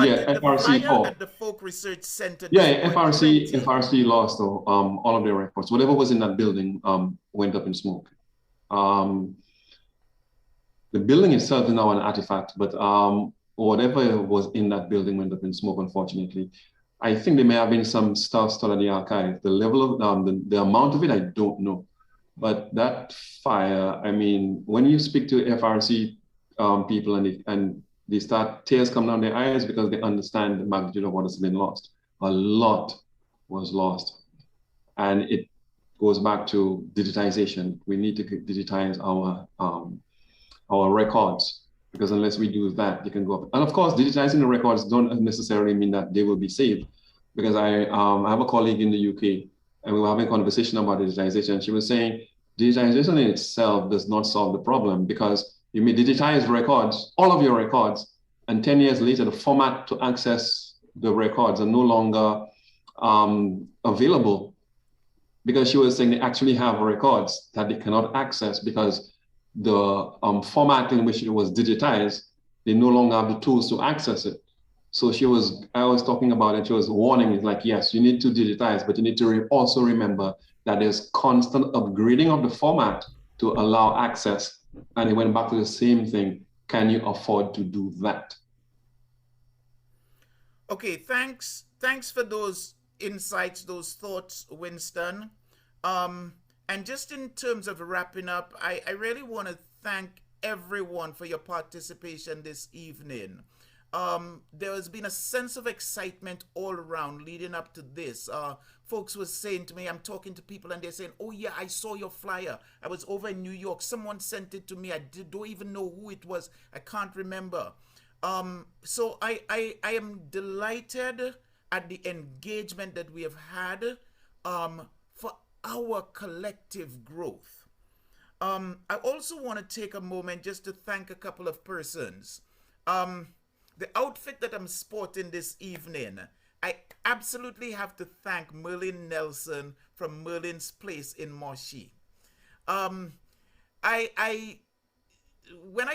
Yeah, FRC. At the Folk Research Center. Yeah, FRC lost all of their records. Whatever was in that building went up in smoke. The building itself is now an artifact, but whatever was in that building went up in smoke, unfortunately. I think there may have been some stuff still in the archive. The level of, the amount of it, I don't know. But that fire, I mean, when you speak to FRC people, and they start tears come down their eyes because they understand the magnitude of what has been lost. A lot was lost, and it goes back to digitization. We need to digitize our records, because unless we do that, they can go up. And of course, digitizing the records don't necessarily mean that they will be saved, because I have a colleague in the UK, and we were having a conversation about digitization. She was saying digitization in itself does not solve the problem, because you may digitize records, all of your records, and 10 years later, the format to access the records are no longer available, because she was saying they actually have records that they cannot access because the format in which it was digitized, they no longer have the tools to access it. So I was talking about it, she was warning, it's like, yes, you need to digitize, but you need to also remember that there's constant upgrading of the format to allow access. And it went back to the same thing. Can you afford to do that? Okay, thanks for those insights, those thoughts, Winston. And just in terms of wrapping up, I really want to thank everyone for your participation this evening. There has been a sense of excitement all around leading up to this. Folks were saying to me, I'm talking to people and they're saying, oh yeah, I saw your flyer. I was over in New York. Someone sent it to me. Don't even know who it was. I can't remember. So I am delighted at the engagement that we have had for our collective growth. I also want to take a moment just to thank a couple of persons. The outfit that I'm sporting this evening, I absolutely have to thank Merlin Nelson from Merlin's Place in Moshi. When I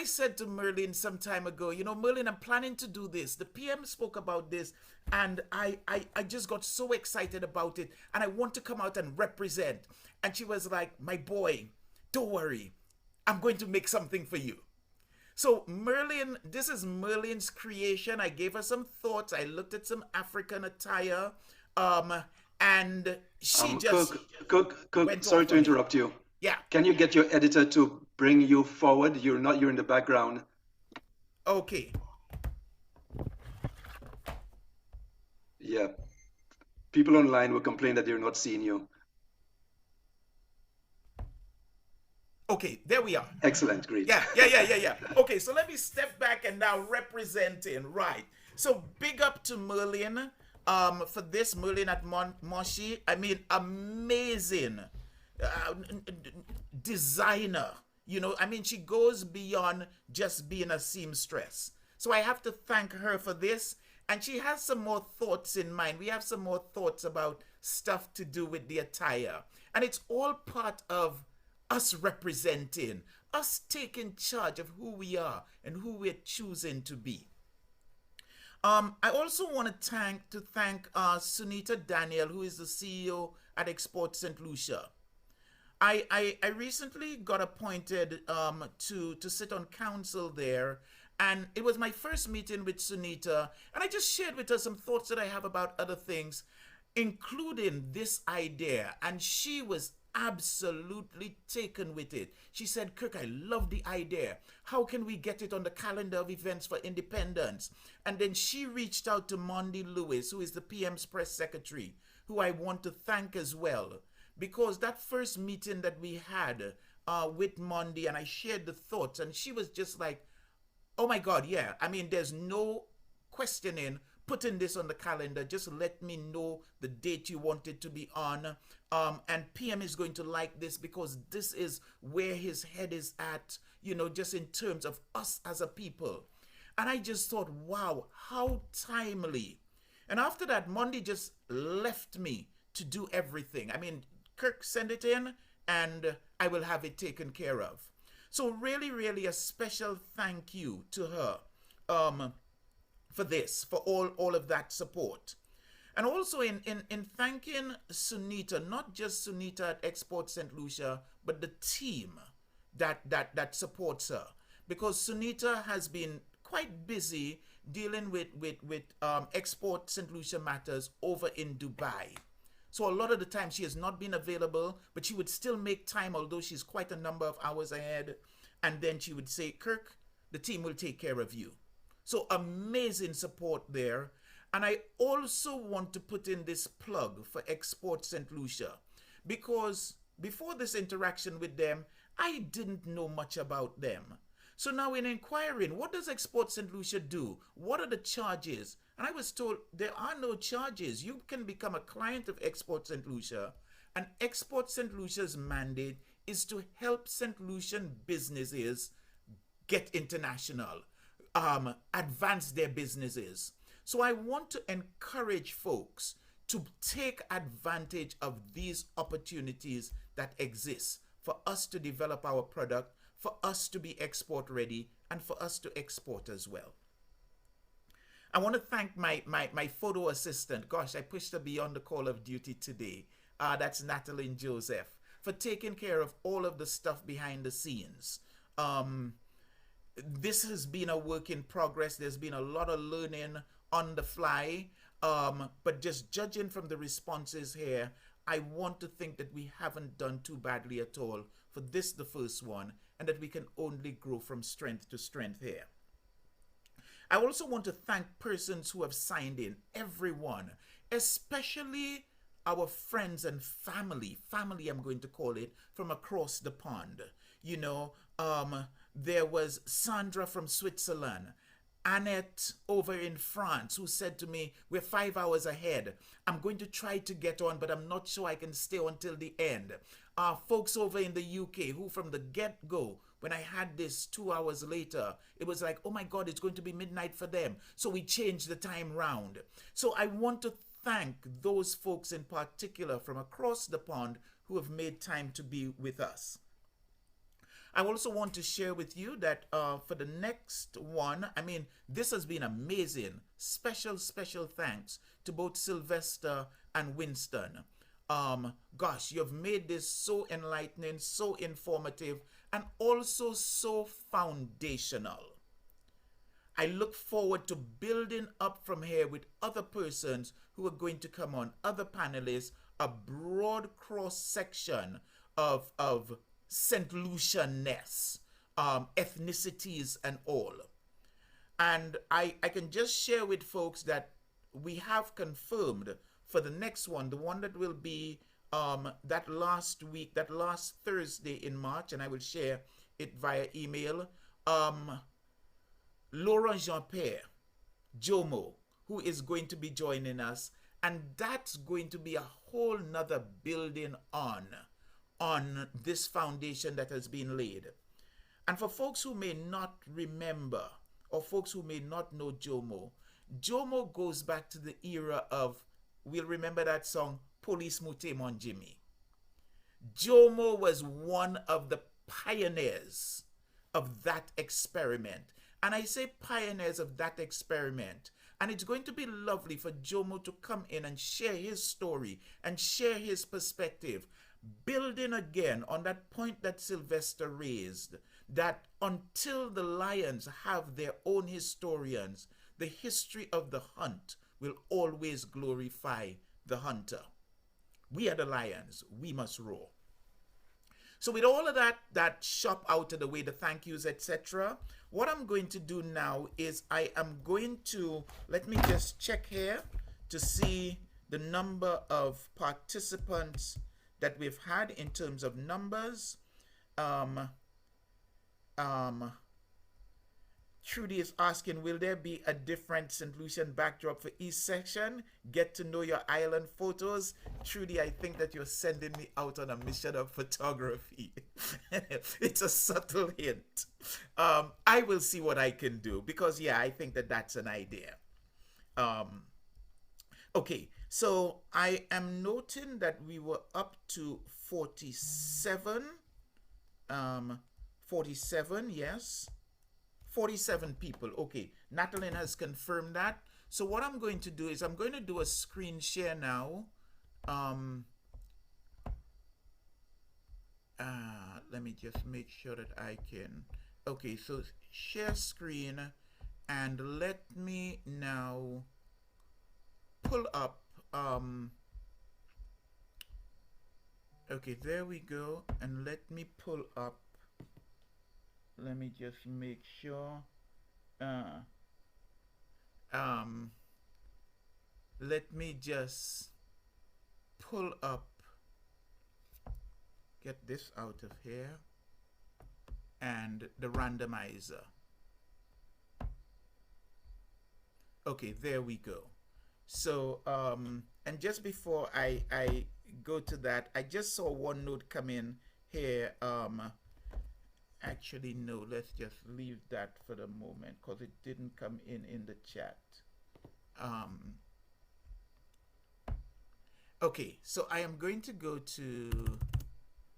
said to Merlin some time ago, Merlin, I'm planning to do this. The PM spoke about this, and I just got so excited about it, and I want to come out and represent. And she was like, my boy, don't worry. I'm going to make something for you. So Merlin, this is Merlin's creation. I gave her some thoughts. I looked at some African attire, and she just... Cook, sorry to interrupt you. Yeah. Can you get your editor to bring you forward? You're in the background. Okay. Yeah. People online will complain that they're not seeing you. Okay, there we are. Excellent, great. Yeah. Okay, so let me step back and now representing, right. So big up to Merlin for this, Merlin at Moshi. I mean, amazing designer. She goes beyond just being a seamstress. So I have to thank her for this. And she has some more thoughts in mind. We have some more thoughts about stuff to do with the attire. And it's all part of us representing, us taking charge of who we are and who we're choosing to be. I also want to thank Sunita Daniel, who is the CEO at Export St Lucia. I recently got appointed to sit on council there, and it was my first meeting with Sunita, and I just shared with her some thoughts that I have about other things, including this idea, and she was absolutely taken with it. She said, Kirk, I love the idea. How can we get it on the calendar of events for independence? And then she reached out to Mondi Lewis, who is the PM's press secretary, who I want to thank as well. Because that first meeting that we had with Mondi, and I shared the thoughts, and she was just like, oh my God, yeah. There's no questioning putting this on the calendar. Just let me know the date you want it to be on. And PM is going to like this because this is where his head is at, just in terms of us as a people. And I just thought, wow, how timely. And after that, Mondi just left me to do everything. Kirk send it in and I will have it taken care of. So really, really a special thank you to her for this, for all of that support. And also in thanking Sunita, not just Sunita at Export St Lucia, but the team that supports her. Because Sunita has been quite busy dealing with Export St Lucia matters over in Dubai. So a lot of the time she has not been available, but she would still make time, although she's quite a number of hours ahead. And then she would say, Kirk, the team will take care of you. So amazing support there. And I also want to put in this plug for Export St. Lucia, because before this interaction with them, I didn't know much about them. So now in inquiring, what does Export St. Lucia do? What are the charges? And I was told there are no charges. You can become a client of Export St. Lucia, and Export St. Lucia's mandate is to help St. Lucian businesses get international, advance their businesses. So I want to encourage folks to take advantage of these opportunities that exist for us to develop our product, for us to be export ready, and for us to export as well. I want to thank my photo assistant. Gosh, I pushed her beyond the call of duty today. That's Natalie Joseph, for taking care of all of the stuff behind the scenes. This has been a work in progress. There's been a lot of learning on the fly, but just judging from the responses here, I want to think that we haven't done too badly at all for this, the first one, and that we can only grow from strength to strength here. I also want to thank persons who have signed in, everyone, especially our friends and family I'm going to call it, from across the pond. You know, there was Sandra from Switzerland, Annette over in France, who said to me, we're 5 hours ahead. I'm going to try to get on, but I'm not sure I can stay until the end. Folks over in the UK who from the get-go, when I had this 2 hours later, it was like, oh my God, it's going to be midnight for them. So we changed the time round. So I want to thank those folks in particular from across the pond who have made time to be with us. I also want to share with you that for the next one, I mean, this has been amazing. Special thanks to both Sylvester and Winston. Gosh, you've made this so enlightening, so informative, and also so foundational. I look forward to building up from here with other persons who are going to come on, other panelists, a broad cross-section of St. Lucian-ness, ethnicities and all. And I can just share with folks that we have confirmed for the next one, the one that will be that last week, that last Thursday in March, and I will share it via email, Laurent Jean-Pierre, Jomo, who is going to be joining us, and that's going to be a whole nother building on this foundation that has been laid. And for folks who may not remember, or folks who may not know Jomo, Jomo goes back to the era of, we'll remember that song, Police Mute Mon Jimmy. Jomo was one of the pioneers of that experiment. And I say pioneers of that experiment. And it's going to be lovely for Jomo to come in and share his story and share his perspective, building again on that point that Sylvester raised, that until the lions have their own historians, the history of the hunt will always glorify the hunter. We are the lions. We must roar. So with all of that shop out of the way, the thank yous, etc., what I'm going to do now is I am going to, let me just check here to see the number of participants that we've had in terms of numbers. Trudy is asking, will there be a different St. Lucian backdrop for each section? Get to know your island photos. Trudy, I think that you're sending me out on a mission of photography. It's a subtle hint. I will see what I can do because, yeah, I think that that's an idea. Okay, so I am noting that we were up to 47. 47, yes. 47 people. Okay, Natalie has confirmed that. So what I'm going to do is I'm going to do a screen share now. Let me just make sure that I can. Okay, so share screen, and let me now pull up. Okay, there we go, and let me pull up let me just make sure. Uh, um, let me just pull up, get this out of here, and the randomizer. Okay, there we go. So, and just before I go to that, I just saw one note come in here. Actually, no, let's just leave that for the moment because it didn't come in the chat. Okay, so I am going to go to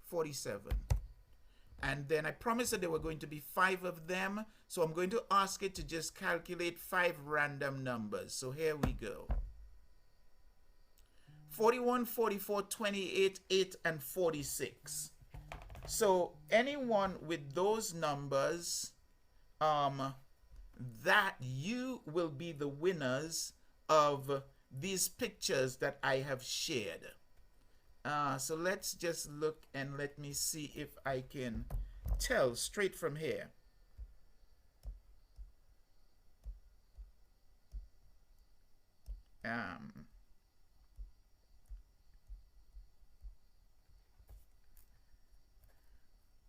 47. And then I promised that there were going to be 5 of them. So I'm going to ask it to just calculate 5 random numbers. So here we go. 41, 44, 28, 8, and 46. So anyone with those numbers, that you will be the winners of these pictures that I have shared. So let's just look and let me see if I can tell straight from here.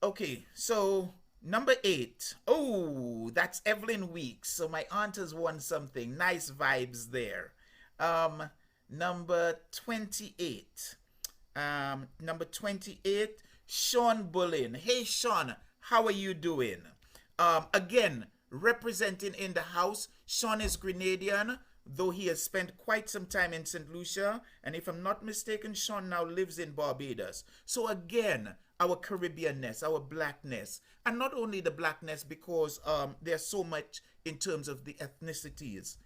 Okay, so number 8. Oh, that's Evelyn Weeks. So my aunt has won something. Nice vibes there. Number 28. Number 28, Sean Bullen. Hey, Sean, how are you doing? Again, representing in the house, Sean is Grenadian, though he has spent quite some time in St. Lucia. And if I'm not mistaken, Sean now lives in Barbados. So again, our Caribbeanness, our blackness, and not only the blackness because there's so much in terms of the ethnicities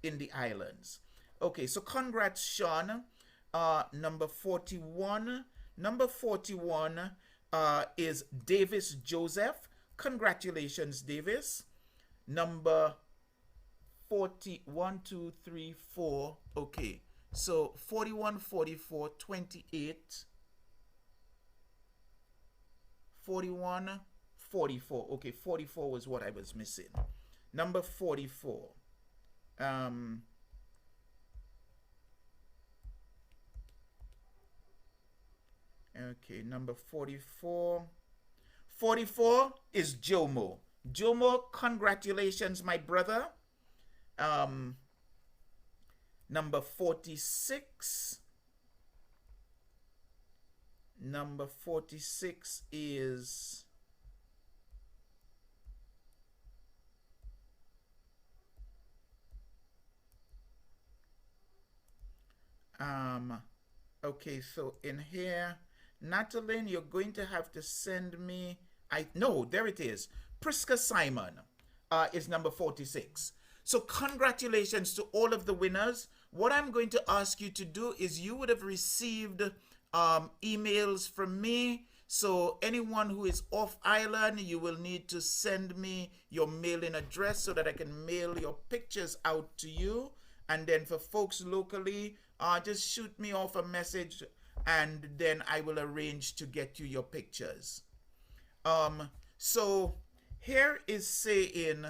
in the islands. Okay, so congrats, Sean. Number 41. Number 41 is Davis Joseph. Congratulations, Davis. Number 41, 2, 3, 4. Okay, so 41, 44, 28. 41, 44. Okay, 44 was what I was missing. Number 44. Okay, number 44. 44 is Jomo. Jomo, congratulations, my brother. Number 46. Number 46 is okay, so in here, Natalie, you're going to have to send me, no, there it is. Priska Simon is number 46. So congratulations to all of the winners. What I'm going to ask you to do is you would have received emails from me. So anyone who is off island, you will need to send me your mailing address so that I can mail your pictures out to you. And then for folks locally, just shoot me off a message and then I will arrange to get you your pictures. So here is saying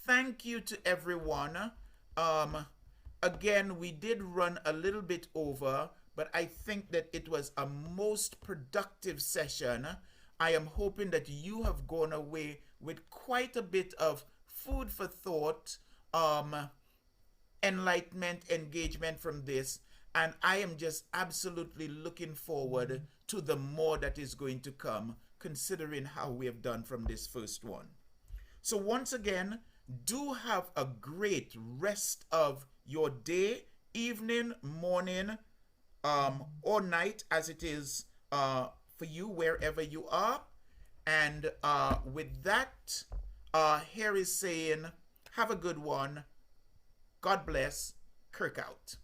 thank you to everyone. Again, we did run a little bit over, but I think that it was a most productive session. I am hoping that you have gone away with quite a bit of food for thought, enlightenment, engagement from this. And I am just absolutely looking forward to the more that is going to come, considering how we have done from this first one. So once again, do have a great rest of your day, evening, morning, or night, as it is for you wherever you are. And with that, here is saying, have a good one. God bless. Kirk out.